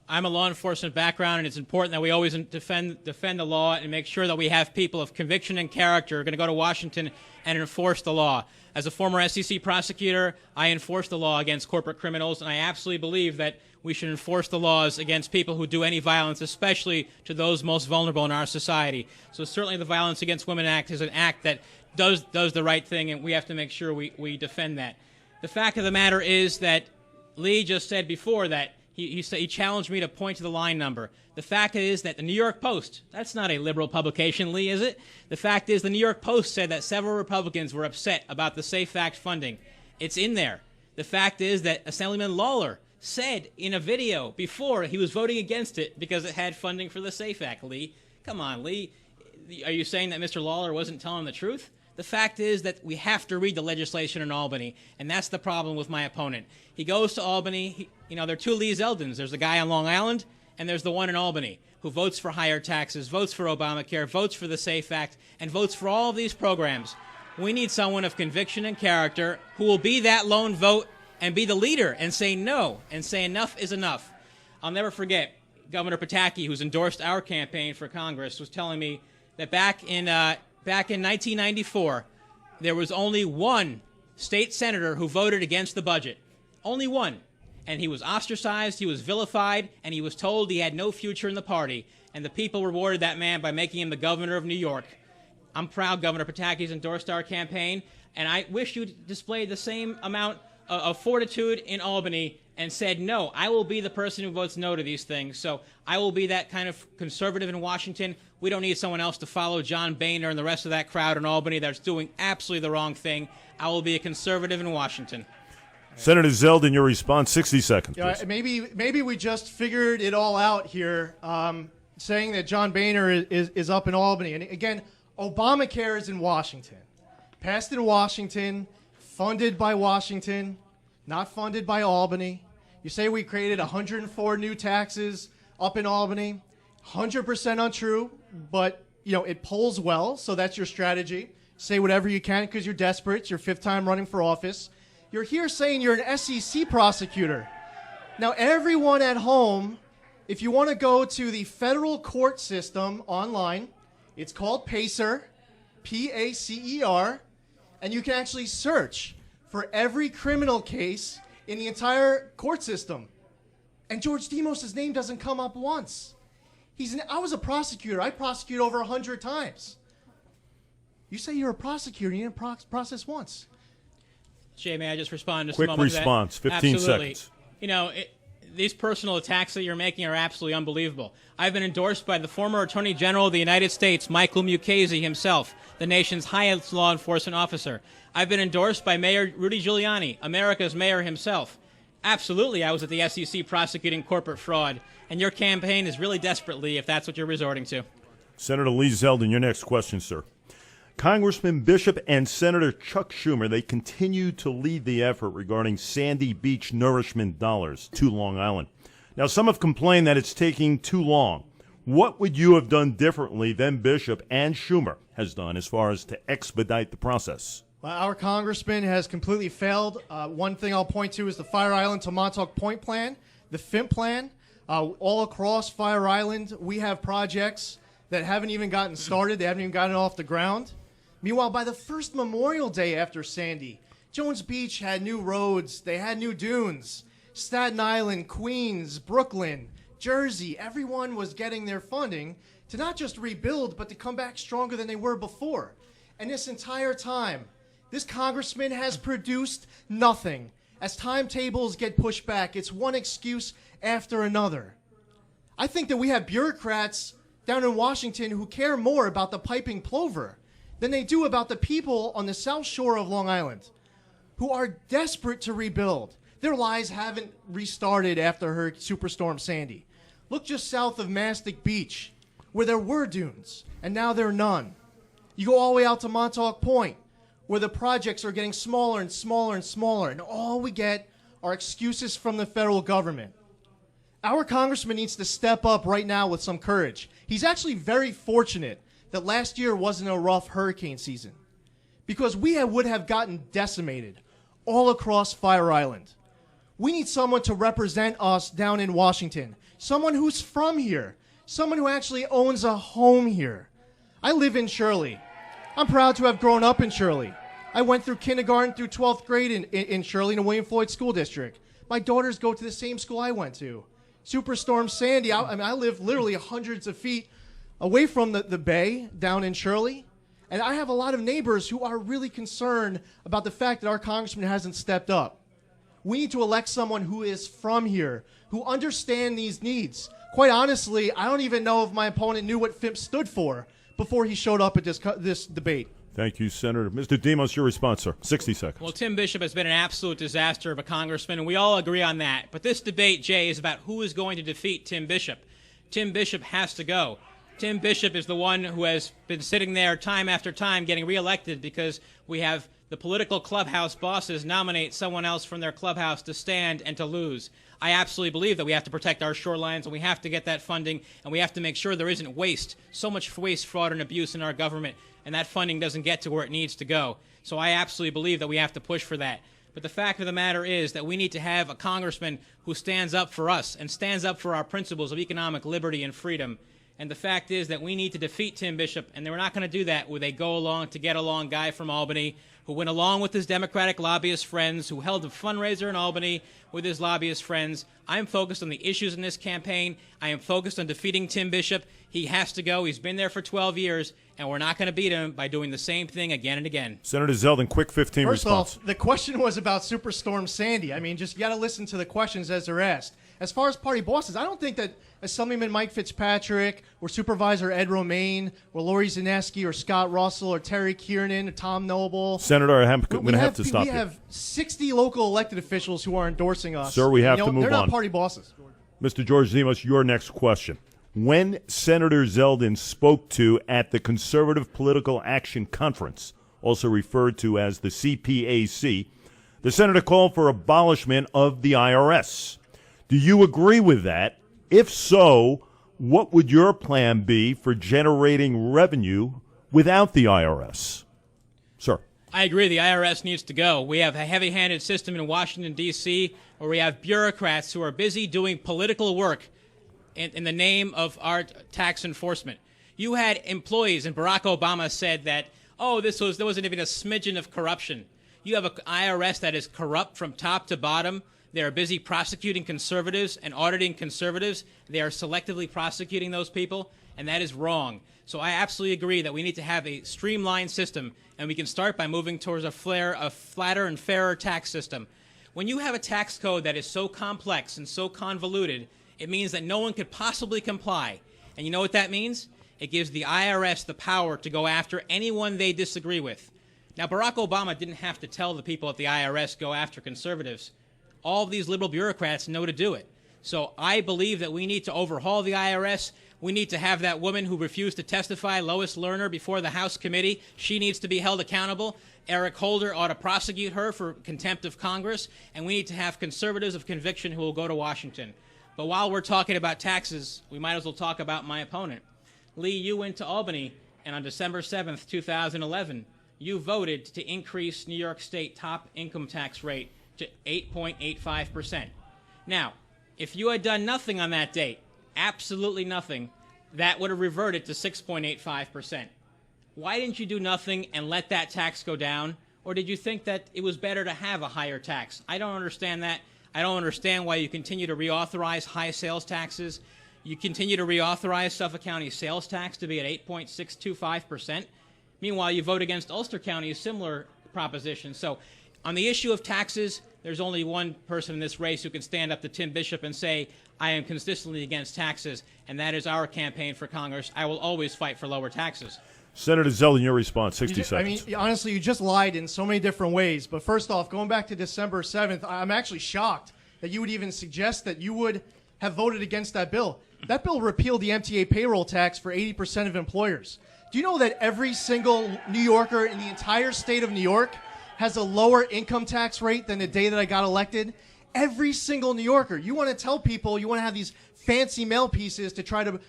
Speaker 2: I'm a law enforcement background, and it's important that we always defend the law and make sure that we have people of conviction and character who are going to go to Washington and enforce the law. As a former SEC prosecutor, I enforce the law against corporate criminals, and I absolutely believe that we should enforce the laws against people who do any violence, especially to those most vulnerable in our society. So certainly the Violence Against Women Act is an act that does the right thing, and we have to make sure we defend that. The fact of the matter is that Lee just said before that he challenged me to point to the line number. The fact is that the New York Post, that's not a liberal publication, Lee, is it? The fact is the New York Post said that several Republicans were upset about the SAFE Act funding. It's in there. The fact is that Assemblyman Lawler said in a video before he was voting against it because it had funding for the SAFE Act, Lee. Come on, Lee. Are you saying that Mr. Lawler wasn't telling the truth? The fact is that we have to read the legislation in Albany, and that's the problem with my opponent. He goes to Albany. There are two Lee Zeldins. There's the guy on Long Island, and there's the one in Albany who votes for higher taxes, votes for Obamacare, votes for the SAFE Act, and votes for all of these programs. We need someone of conviction and character who will be that lone vote and be the leader and say no and say enough is enough. I'll never forget Governor Pataki, who's endorsed our campaign for Congress, was telling me that back in 1994, there was only one state senator who voted against the budget. Only one. And he was ostracized, he was vilified, and he was told he had no future in the party. And the people rewarded that man by making him the governor of New York. I'm proud Governor Pataki's endorsed our campaign, and I wish you'd displayed the same amount of fortitude in Albany and said, no, I will be the person who votes no to these things. So I will be that kind of conservative in Washington. We don't need someone else to follow John Boehner and the rest of that crowd in Albany that's doing absolutely the wrong thing. I will be a conservative in Washington.
Speaker 1: Senator Zeldin, your response, 60 seconds, please.
Speaker 3: Maybe we just figured it all out here, saying that John Boehner is up in Albany. And again, Obamacare is in Washington. Passed in Washington, funded by Washington, not funded by Albany. You say we created 104 new taxes up in Albany. 100% untrue, but it polls well, so that's your strategy. Say whatever you can because you're desperate. It's your fifth time running for office. You're here saying you're an SEC prosecutor. Now, everyone at home, if you want to go to the federal court system online, it's called PACER, P-A-C-E-R, and you can actually search for every criminal case in the entire court system. And George Demos' name doesn't come up once. I was a prosecutor. I prosecuted over 100 times. You say you're a prosecutor, you didn't process once.
Speaker 2: Jay, may I just respond just
Speaker 1: Quick
Speaker 2: a moment
Speaker 1: response,
Speaker 2: to that?
Speaker 1: 15
Speaker 2: Absolutely.
Speaker 1: seconds.
Speaker 2: These personal attacks that you're making are absolutely unbelievable. I've been endorsed by the former Attorney General of the United States, Michael Mukasey himself, the nation's highest law enforcement officer. I've been endorsed by Mayor Rudy Giuliani, America's mayor himself. Absolutely, I was at the SEC prosecuting corporate fraud, and your campaign is really desperately if that's what you're resorting to.
Speaker 1: Senator Lee Zeldin, your next question, sir. Congressman Bishop and Senator Chuck Schumer, they continue to lead the effort regarding Sandy Beach nourishment dollars to Long Island. Now, some have complained that it's taking too long. What would you have done differently than Bishop and Schumer has done as far as to expedite the process?
Speaker 3: Well, our congressman has completely failed. One thing I'll point to is the Fire Island to Montauk Point plan, the FIMP plan. All across Fire Island, we have projects that haven't even gotten started. They haven't even gotten off the ground. Meanwhile, by the first Memorial Day after Sandy, Jones Beach had new roads. They had new dunes. Staten Island, Queens, Brooklyn, Jersey, everyone was getting their funding to not just rebuild, but to come back stronger than they were before. And this entire time, this congressman has produced nothing. As timetables get pushed back, it's one excuse after another. I think that we have bureaucrats down in Washington who care more about the piping plover than they do about the people on the South Shore of Long Island who are desperate to rebuild. Their lives haven't restarted after Superstorm Sandy. Look just south of Mastic Beach, where there were dunes, and now there are none. You go all the way out to Montauk Point, where the projects are getting smaller and smaller and smaller, and all we get are excuses from the federal government. Our congressman needs to step up right now with some courage. He's actually very fortunate that last year wasn't a rough hurricane season, because we would have gotten decimated all across Fire Island. We need someone to represent us down in Washington, someone who's from here, someone who actually owns a home here. I live in Shirley. I'm proud to have grown up in Shirley. I went through kindergarten through 12th grade in Shirley in the William Floyd School District. My daughters go to the same school I went to. Superstorm Sandy, I live literally hundreds of feet away from the bay down in Shirley. And I have a lot of neighbors who are really concerned about the fact that our congressman hasn't stepped up. We need to elect someone who is from here, who understands these needs. Quite honestly, I don't even know if my opponent knew what FIMP stood for before he showed up at this debate.
Speaker 1: Thank you, Senator. Mr. Demos, your response, sir. 60 seconds.
Speaker 2: Well, Tim Bishop has been an absolute disaster of a congressman, and we all agree on that. But this debate, Jay, is about who is going to defeat Tim Bishop. Tim Bishop has to go. Tim Bishop is the one who has been sitting there time after time getting reelected because we have the political clubhouse bosses nominate someone else from their clubhouse to stand and to lose. I absolutely believe that we have to protect our shorelines and we have to get that funding and we have to make sure there isn't waste, so much waste, fraud, and abuse in our government, and that funding doesn't get to where it needs to go. So I absolutely believe that we have to push for that. But the fact of the matter is that we need to have a congressman who stands up for us and stands up for our principles of economic liberty and freedom. And the fact is that we need to defeat Tim Bishop, and we're not going to do that with a go-along-to-get-along guy from Albany who went along with his Democratic lobbyist friends, who held a fundraiser in Albany with his lobbyist friends. I'm focused on the issues in this campaign. I am focused on defeating Tim Bishop. He has to go. He's been there for 12 years, and we're not going to beat him by doing the same thing again and again.
Speaker 1: Senator Zeldin, quick 15 response.
Speaker 3: First off, the question was about Superstorm Sandy. I mean, just you got to listen to the questions as they're asked. As far as party bosses, I don't think that Assemblyman Mike Fitzpatrick or Supervisor Ed Romaine or Lori Zaneski or Scott Russell or Terry Kiernan or Tom Noble.
Speaker 1: Senator, I'm going to have to stop you.
Speaker 3: We have 60 local elected officials who are endorsing us.
Speaker 1: Sir, we have to move on.
Speaker 3: They're not party bosses.
Speaker 1: Mr. George Demos, your next question. When Senator Zeldin spoke to at the Conservative Political Action Conference, also referred to as the CPAC, the senator called for abolishment of the IRS. Do you agree with that? If so, what would your plan be for generating revenue without the IRS? Sir.
Speaker 2: I agree the IRS needs to go. We have a heavy-handed system in Washington, D.C., where we have bureaucrats who are busy doing political work in the name of our tax enforcement. You had employees, and Barack Obama said that, there wasn't even a smidgen of corruption. You have an IRS that is corrupt from top to bottom. They are busy prosecuting conservatives and auditing conservatives. They are selectively prosecuting those people, and that is wrong. So I absolutely agree that we need to have a streamlined system, and we can start by moving towards a flatter and fairer tax system. When you have a tax code that is so complex and so convoluted, it means that no one could possibly comply. And you know what that means? It gives the IRS the power to go after anyone they disagree with. Now, Barack Obama didn't have to tell the people at the IRS go after conservatives. All of these liberal bureaucrats know to do it. So I believe that we need to overhaul the IRS. We need to have that woman who refused to testify, Lois Lerner, before the House committee. She needs to be held accountable. Eric Holder ought to prosecute her for contempt of Congress. And we need to have conservatives of conviction who will go to Washington. But while we're talking about taxes, we might as well talk about my opponent. Lee, you went to Albany, and on December 7th, 2011, you voted to increase New York State top income tax rate to 8.85%. Now, if you had done nothing on that date, absolutely nothing, that would have reverted to 6.85%. Why didn't you do nothing and let that tax go down? Or did you think that it was better to have a higher tax? I don't understand that. I don't understand why you continue to reauthorize high sales taxes. You continue to reauthorize Suffolk County sales tax to be at 8.625%. Meanwhile, you vote against Ulster County's similar proposition. So On the issue of taxes, there's only one person in this race who can stand up to Tim Bishop and say, I am consistently against taxes, and that is our campaign for Congress. I will always fight for lower taxes.
Speaker 1: Senator Zeldin, your response, 60 seconds.
Speaker 3: I mean, honestly, you just lied in so many different ways. But first off, going back to December 7th, I'm actually shocked that you would even suggest that you would have voted against that bill. That bill repealed the MTA payroll tax for 80% of employers. Do you know that every single New Yorker in the entire state of New York has a lower income tax rate than the day that I got elected? Every single New Yorker. You want to tell people, you want to have these fancy mail pieces to try to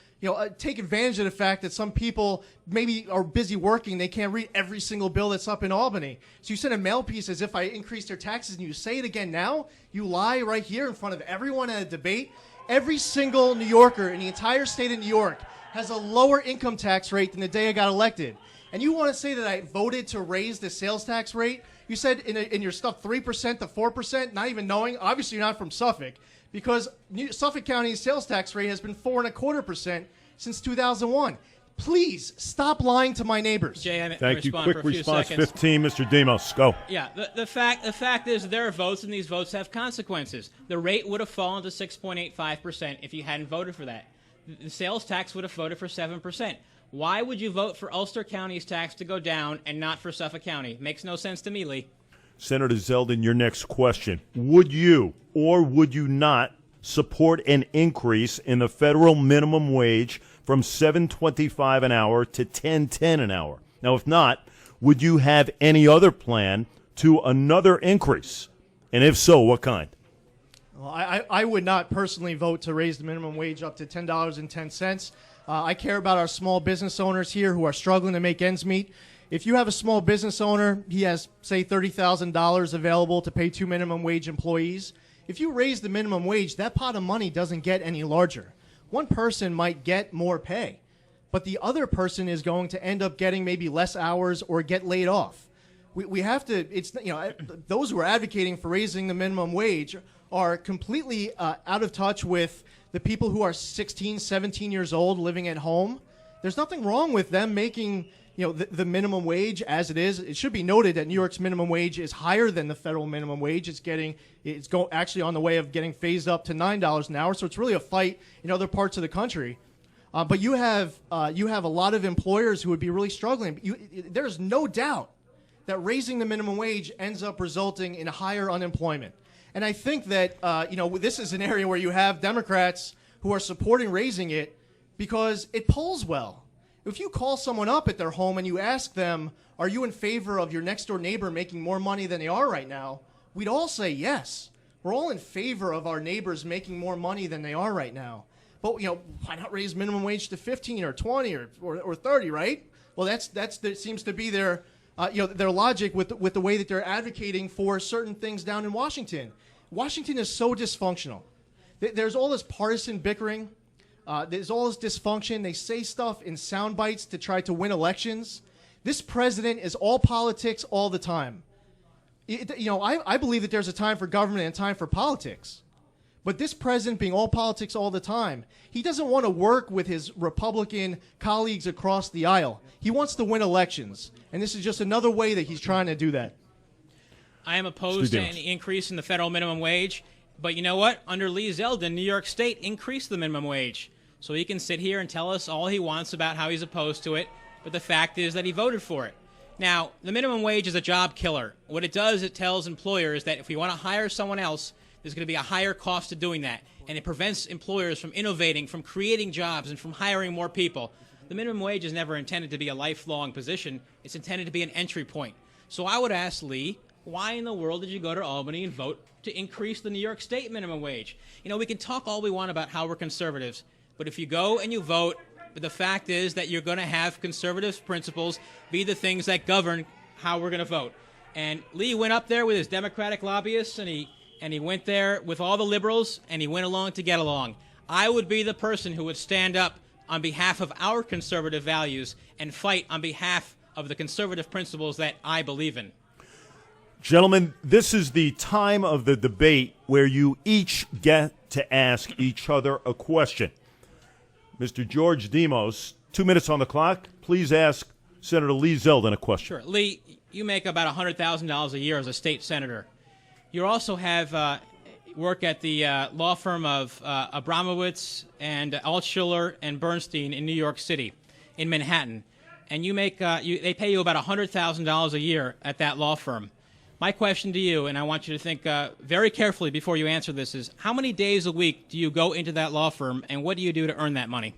Speaker 3: take advantage of the fact that some people maybe are busy working. They can't read every single bill that's up in Albany. So you send a mail piece as if I increased their taxes, and you say it again now? You lie right here in front of everyone at a debate? Every single New Yorker in the entire state of New York has a lower income tax rate than the day I got elected. And you want to say that I voted to raise the sales tax rate? You said in your stuff 3% to 4%, not even knowing. Obviously, you're not from Suffolk, because Suffolk County's sales tax rate has been 4.25% since 2001. Please stop lying to my neighbors.
Speaker 2: Jay,
Speaker 1: Thank you. Quick response,
Speaker 2: seconds.
Speaker 1: 15, Mr. Demos. Go.
Speaker 2: Yeah, the fact is there are votes, and these votes have consequences. The rate would have fallen to 6.85% if you hadn't voted for that. The sales tax would have voted for 7%. Why would you vote for Ulster County's tax to go down and not for Suffolk County? Makes no sense to me, Lee.
Speaker 1: Senator Zeldin, your next question. Would you or would you not support an increase in the federal minimum wage from $7.25 an hour to $10.10 an hour? Now, if not, would you have any other plan to another increase? And if so, what kind?
Speaker 3: Well, I would not personally vote to raise the minimum wage up to $10.10. I care about our small business owners here who are struggling to make ends meet. If you have a small business owner, he has, say, $30,000 available to pay 2 minimum wage employees. If you raise the minimum wage, that pot of money doesn't get any larger. One person might get more pay, but the other person is going to end up getting maybe less hours or get laid off. We have to, those who are advocating for raising the minimum wage are completely out of touch with the people who are 16, 17 years old living at home. There's nothing wrong with them making the minimum wage as it is. It should be noted that New York's minimum wage is higher than the federal minimum wage. It's actually on the way of getting phased up to $9 an hour. So it's really a fight in other parts of the country. But you have a lot of employers who would be really struggling. There's no doubt that raising the minimum wage ends up resulting in higher unemployment. And I think that this is an area where you have Democrats who are supporting raising it because it polls well. If you call someone up at their home and you ask them, are you in favor of your next door neighbor making more money than they are right now? We'd all say yes. We're all in favor of our neighbors making more money than they are right now. But why not raise minimum wage to 15 or 20 or 30, right? Well, that seems to be their logic with the way that they're advocating for certain things down in Washington. Washington is so dysfunctional. There's all this partisan bickering. There's all this dysfunction. They say stuff in sound bites to try to win elections. This president is all politics all the time. I believe that there's a time for government and a time for politics. But this president being all politics all the time, he doesn't want to work with his Republican colleagues across the aisle. He wants to win elections. And this is just another way that he's trying to do that.
Speaker 2: I am opposed to any increase in the federal minimum wage. But you know what? Under Lee Zeldin, New York State increased the minimum wage. So he can sit here and tell us all he wants about how he's opposed to it. But the fact is that he voted for it. Now, the minimum wage is a job killer. What it does, it tells employers that if we want to hire someone else, there's going to be a higher cost to doing that. And it prevents employers from innovating, from creating jobs, and from hiring more people. The minimum wage is never intended to be a lifelong position. It's intended to be an entry point. So I would ask Lee, why in the world did you go to Albany and vote to increase the New York State minimum wage? We can talk all we want about how we're conservatives, but if you go and you vote, the fact is that you're going to have conservative principles be the things that govern how we're going to vote. And Lee went up there with his Democratic lobbyists, and he went there with all the liberals, and he went along to get along. I would be the person who would stand up on behalf of our conservative values and fight on behalf of the conservative principles that I believe in.
Speaker 1: Gentlemen, this is the time of the debate where you each get to ask each other a question. Mr. George Demos, 2 minutes on the clock. Please ask Senator Lee Zeldin a question.
Speaker 2: Sure. Lee, you make about $100,000 a year as a state senator. You also have work at the law firm of Abramowitz and Altshuler and Bernstein in New York City, in Manhattan. And you make they pay you about $100,000 a year at that law firm. My question to you, and I want you to think very carefully before you answer this, is how many days a week do you go into that law firm, and what do you do to earn that money?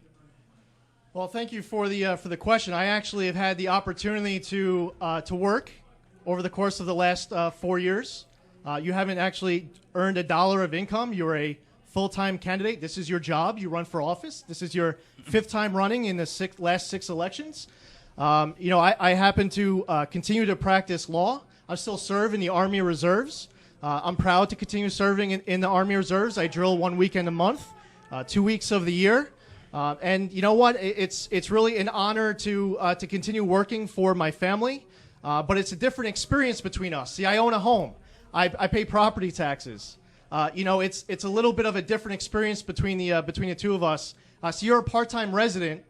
Speaker 3: Well, thank you for the question. I actually have had the opportunity to work over the course of the last 4 years. You haven't actually earned $1 of income. You're a full-time candidate. This is your job. You run for office. This is your 5th time running in the last 6 elections. I happen to continue to practice law. I still serve in the Army Reserves. I'm proud to continue serving in the Army Reserves. I drill 1 weekend a month, 2 weeks of the year. And you know what? It's really an honor to continue working for my family. But it's a different experience between us. See, I own a home. I pay property taxes. It's a little bit of a different experience between the two of us. So you're a part-time resident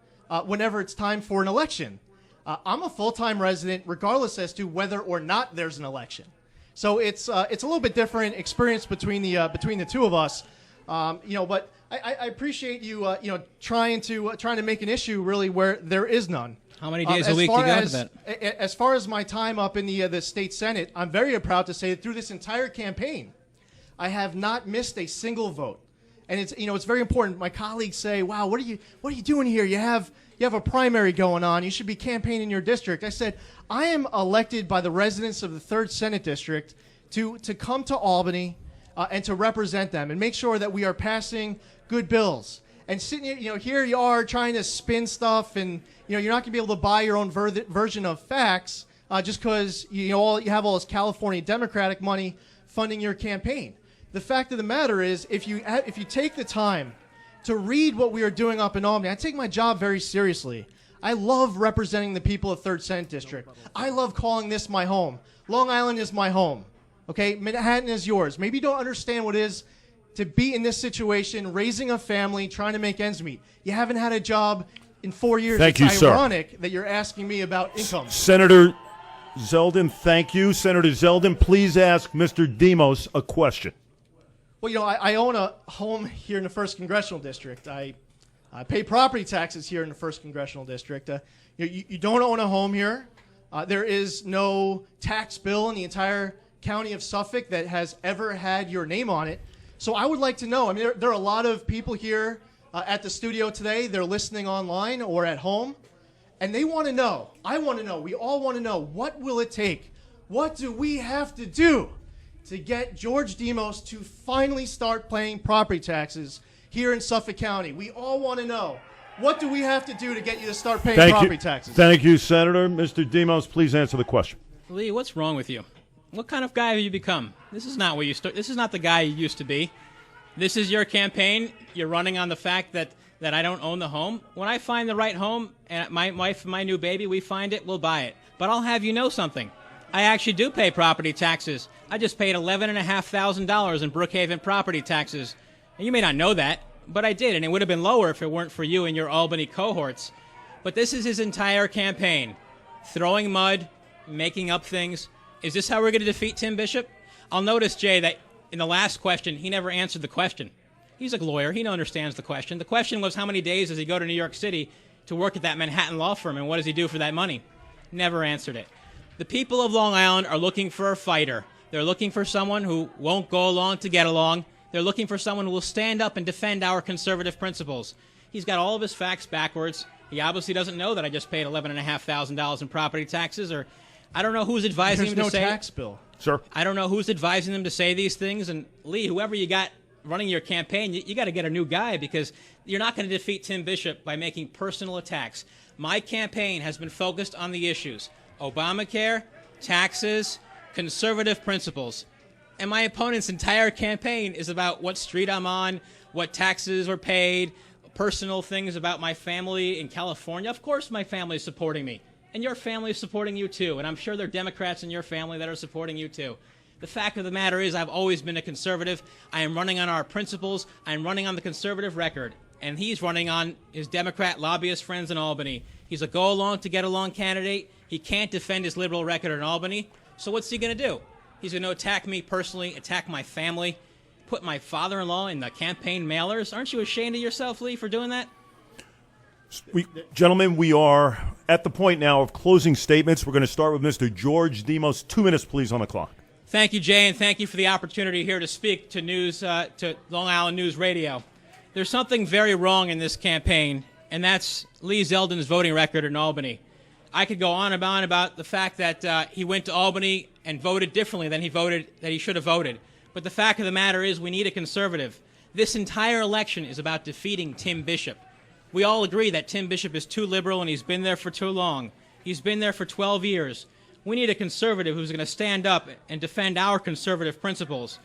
Speaker 3: whenever it's time for an election. I'm a full-time resident regardless as to whether or not there's an election. So it's a little bit different experience between the two of us. But I appreciate you trying to make an issue really where there is none.
Speaker 2: How many days a week do you go to that?
Speaker 3: As far as my time up in the state Senate, I'm very proud to say that through this entire campaign, I have not missed a single vote. And it's very important. My colleagues say, "Wow, what are you doing here? You have a primary going on. You should be campaigning in your district." I said, "I am elected by the residents of the 3rd Senate District to come to Albany and to represent them and make sure that we are passing good bills." And sitting here you are trying to spin stuff, and you're not going to be able to buy your own version of facts just because you have all this California Democratic money funding your campaign. The fact of the matter is, if you take the time to read what we are doing up in Albany, I take my job very seriously. I love representing the people of 3rd Senate District. I love calling this my home. Long Island is my home. Okay, Manhattan is yours. Maybe you don't understand what it is to be in this situation, raising a family, trying to make ends meet. You haven't had a job in 4 years.
Speaker 1: Thank you,
Speaker 3: it's ironic that you're asking me about income.
Speaker 1: Senator Zeldin, thank you. Senator Zeldin, please ask Mr. Demos a question.
Speaker 3: Well, I own a home here in the 1st Congressional District. I pay property taxes here in the 1st Congressional District. You don't own a home here. There is no tax bill in the entire county of Suffolk that has ever had your name on it. So I would like to know, there are a lot of people here at the studio today. They're listening online or at home, and they want to know. I want to know. We all want to know, what will it take? What do we have to do to get George Demos to finally start paying property taxes here in Suffolk County? We all want to know, what do we have to do to get you to start paying property taxes?
Speaker 1: Thank you, Senator. Mr. Demos, please answer the question.
Speaker 2: Lee, what's wrong with you? What kind of guy have you become? This is not This is not the guy you used to be. This is your campaign. You're running on the fact that I don't own the home. When I find the right home, and my wife and my new baby, we find it, we'll buy it. But I'll have you know something. I actually do pay property taxes. I just paid $11,500 in Brookhaven property taxes. And you may not know that, but I did, and it would have been lower if it weren't for you and your Albany cohorts. But this is his entire campaign. Throwing mud, making up things. Is this how we're going to defeat Tim Bishop? I'll notice, Jay, that in the last question, he never answered the question. He's a lawyer. He understands the question. The question was, how many days does he go to New York City to work at that Manhattan law firm, and what does he do for that money? Never answered it. The people of Long Island are looking for a fighter. They're looking for someone who won't go along to get along. They're looking for someone who will stand up and defend our conservative principles. He's got all of his facts backwards. He obviously doesn't know that I just paid $11,500 in property taxes, or I don't know who's advising him to say.
Speaker 3: There's no tax bill.
Speaker 1: Sir?
Speaker 2: I don't know who's advising them to say these things. And Lee, whoever you got running your campaign, you got to get a new guy, because you're not going to defeat Tim Bishop by making personal attacks. My campaign has been focused on the issues: Obamacare, taxes, conservative principles. And my opponent's entire campaign is about what street I'm on, what taxes were paid, personal things about my family in California. Of course my family is supporting me. And your family is supporting you too. And I'm sure there are Democrats in your family that are supporting you too. The fact of the matter is, I've always been a conservative. I am running on our principles. I'm running on the conservative record. And he's running on his Democrat lobbyist friends in Albany. He's a go-along-to-get-along candidate. He can't defend his liberal record in Albany, so what's he going to do? He's going to attack me personally, attack my family, put my father-in-law in the campaign mailers. Aren't you ashamed of yourself, Lee, for doing that?
Speaker 1: Gentlemen, we are at the point now of closing statements. We're going to start with Mr. George Demos. 2 minutes, please, on the clock.
Speaker 2: Thank you, Jay, and thank you for the opportunity here to speak to to Long Island News Radio. There's something very wrong in this campaign, and that's Lee Zeldin's voting record in Albany. I could go on and on about the fact that he went to Albany and voted differently than he should have voted. But the fact of the matter is we need a conservative. This entire election is about defeating Tim Bishop. We all agree that Tim Bishop is too liberal and he's been there for too long. He's been there for 12 years. We need a conservative who's going to stand up and defend our conservative principles.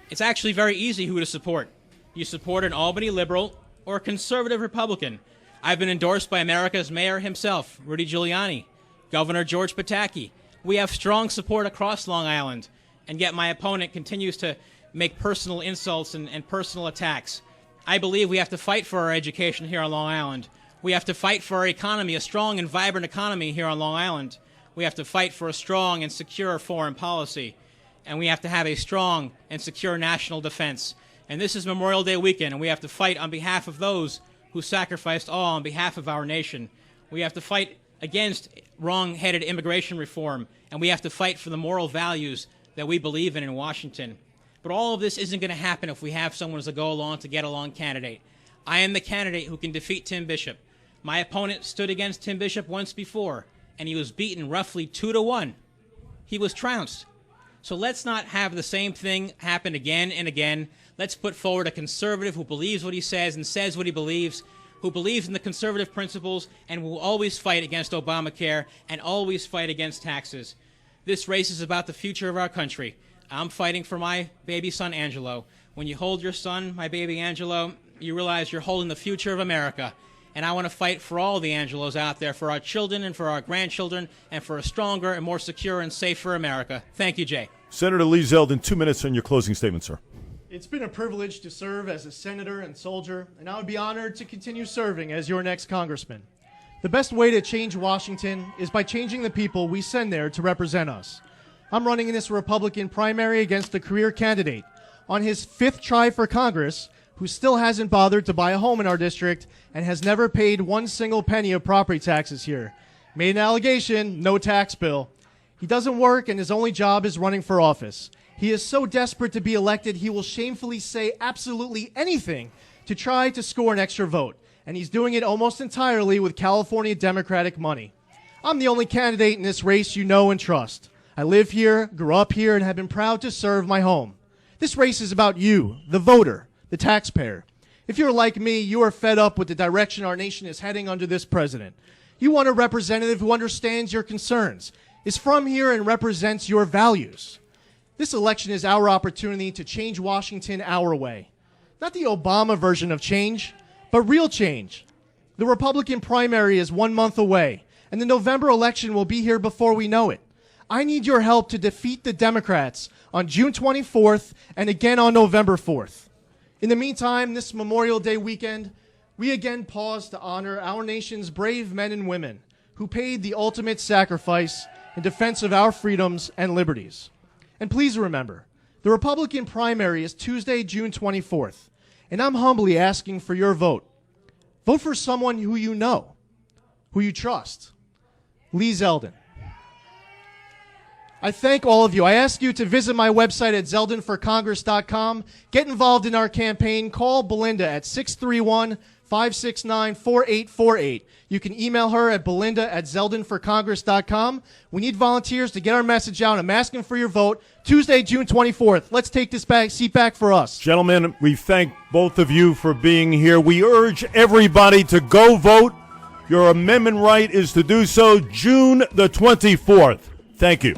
Speaker 2: It's actually very easy who to support. You support an Albany liberal or a conservative Republican. I've been endorsed by America's mayor himself, Rudy Giuliani, Governor George Pataki. We have strong support across Long Island, and yet my opponent continues to make personal insults and personal attacks. I believe we have to fight for our education here on Long Island. We have to fight for our economy, a strong and vibrant economy here on Long Island. We have to fight for a strong and secure foreign policy. And we have to have a strong and secure national defense. And this is Memorial Day weekend, and we have to fight on behalf of those who sacrificed all on behalf of our nation. We have to fight against wrong-headed immigration reform, and we have to fight for the moral values that we believe in Washington. But all of this isn't going to happen if we have someone as a go-along to get-along candidate. I am the candidate who can defeat Tim Bishop. My opponent stood against Tim Bishop once before, and he was beaten roughly 2-1. He was trounced. So let's not have the same thing happen again and again. Let's put forward a conservative who believes what he says and says what he believes, who believes in the conservative principles and will always fight against Obamacare and always fight against taxes. This race is about the future of our country. I'm fighting for my baby son, Angelo. When you hold your son, my baby Angelo, you realize you're holding the future of America. And I want to fight for all the Angelos out there, for our children and for our grandchildren, and for a stronger and more secure and safer America. Thank you, Jay.
Speaker 1: Senator Lee Zeldin, 2 minutes on your closing statement, sir.
Speaker 3: It's been a privilege to serve as a senator and soldier, and I would be honored to continue serving as your next congressman. The best way to change Washington is by changing the people we send there to represent us. I'm running in this Republican primary against a career candidate on his 5th try for Congress who still hasn't bothered to buy a home in our district and has never paid one single penny of property taxes here. Made an allegation, no tax bill. He doesn't work and his only job is running for office. He is so desperate to be elected, he will shamefully say absolutely anything to try to score an extra vote. And he's doing it almost entirely with California Democratic money. I'm the only candidate in this race you know and trust. I live here, grew up here, and have been proud to serve my home. This race is about you, the voter, the taxpayer. If you're like me, you are fed up with the direction our nation is heading under this president. You want a representative who understands your concerns, is from here and represents your values. This election is our opportunity to change Washington our way. Not the Obama version of change, but real change. The Republican primary is 1 month away, and the November election will be here before we know it. I need your help to defeat the Democrats on June 24th and again on November 4th. In the meantime, this Memorial Day weekend, we again pause to honor our nation's brave men and women who paid the ultimate sacrifice in defense of our freedoms and liberties. And please remember, the Republican primary is Tuesday, June 24th, and I'm humbly asking for your vote. Vote for someone who you know, who you trust. Lee Zeldin. I thank all of you. I ask you to visit my website at zeldinforcongress.com. Get involved in our campaign. Call Belinda at 631-569-4848. You can email her at belinda@zeldinforcongress.com. We need volunteers to get our message out. I'm asking for your vote. Tuesday, June 24th. Let's take this seat back for us.
Speaker 1: Gentlemen, we thank both of you for being here. We urge everybody to go vote. Your amendment right is to do so June the 24th. Thank you.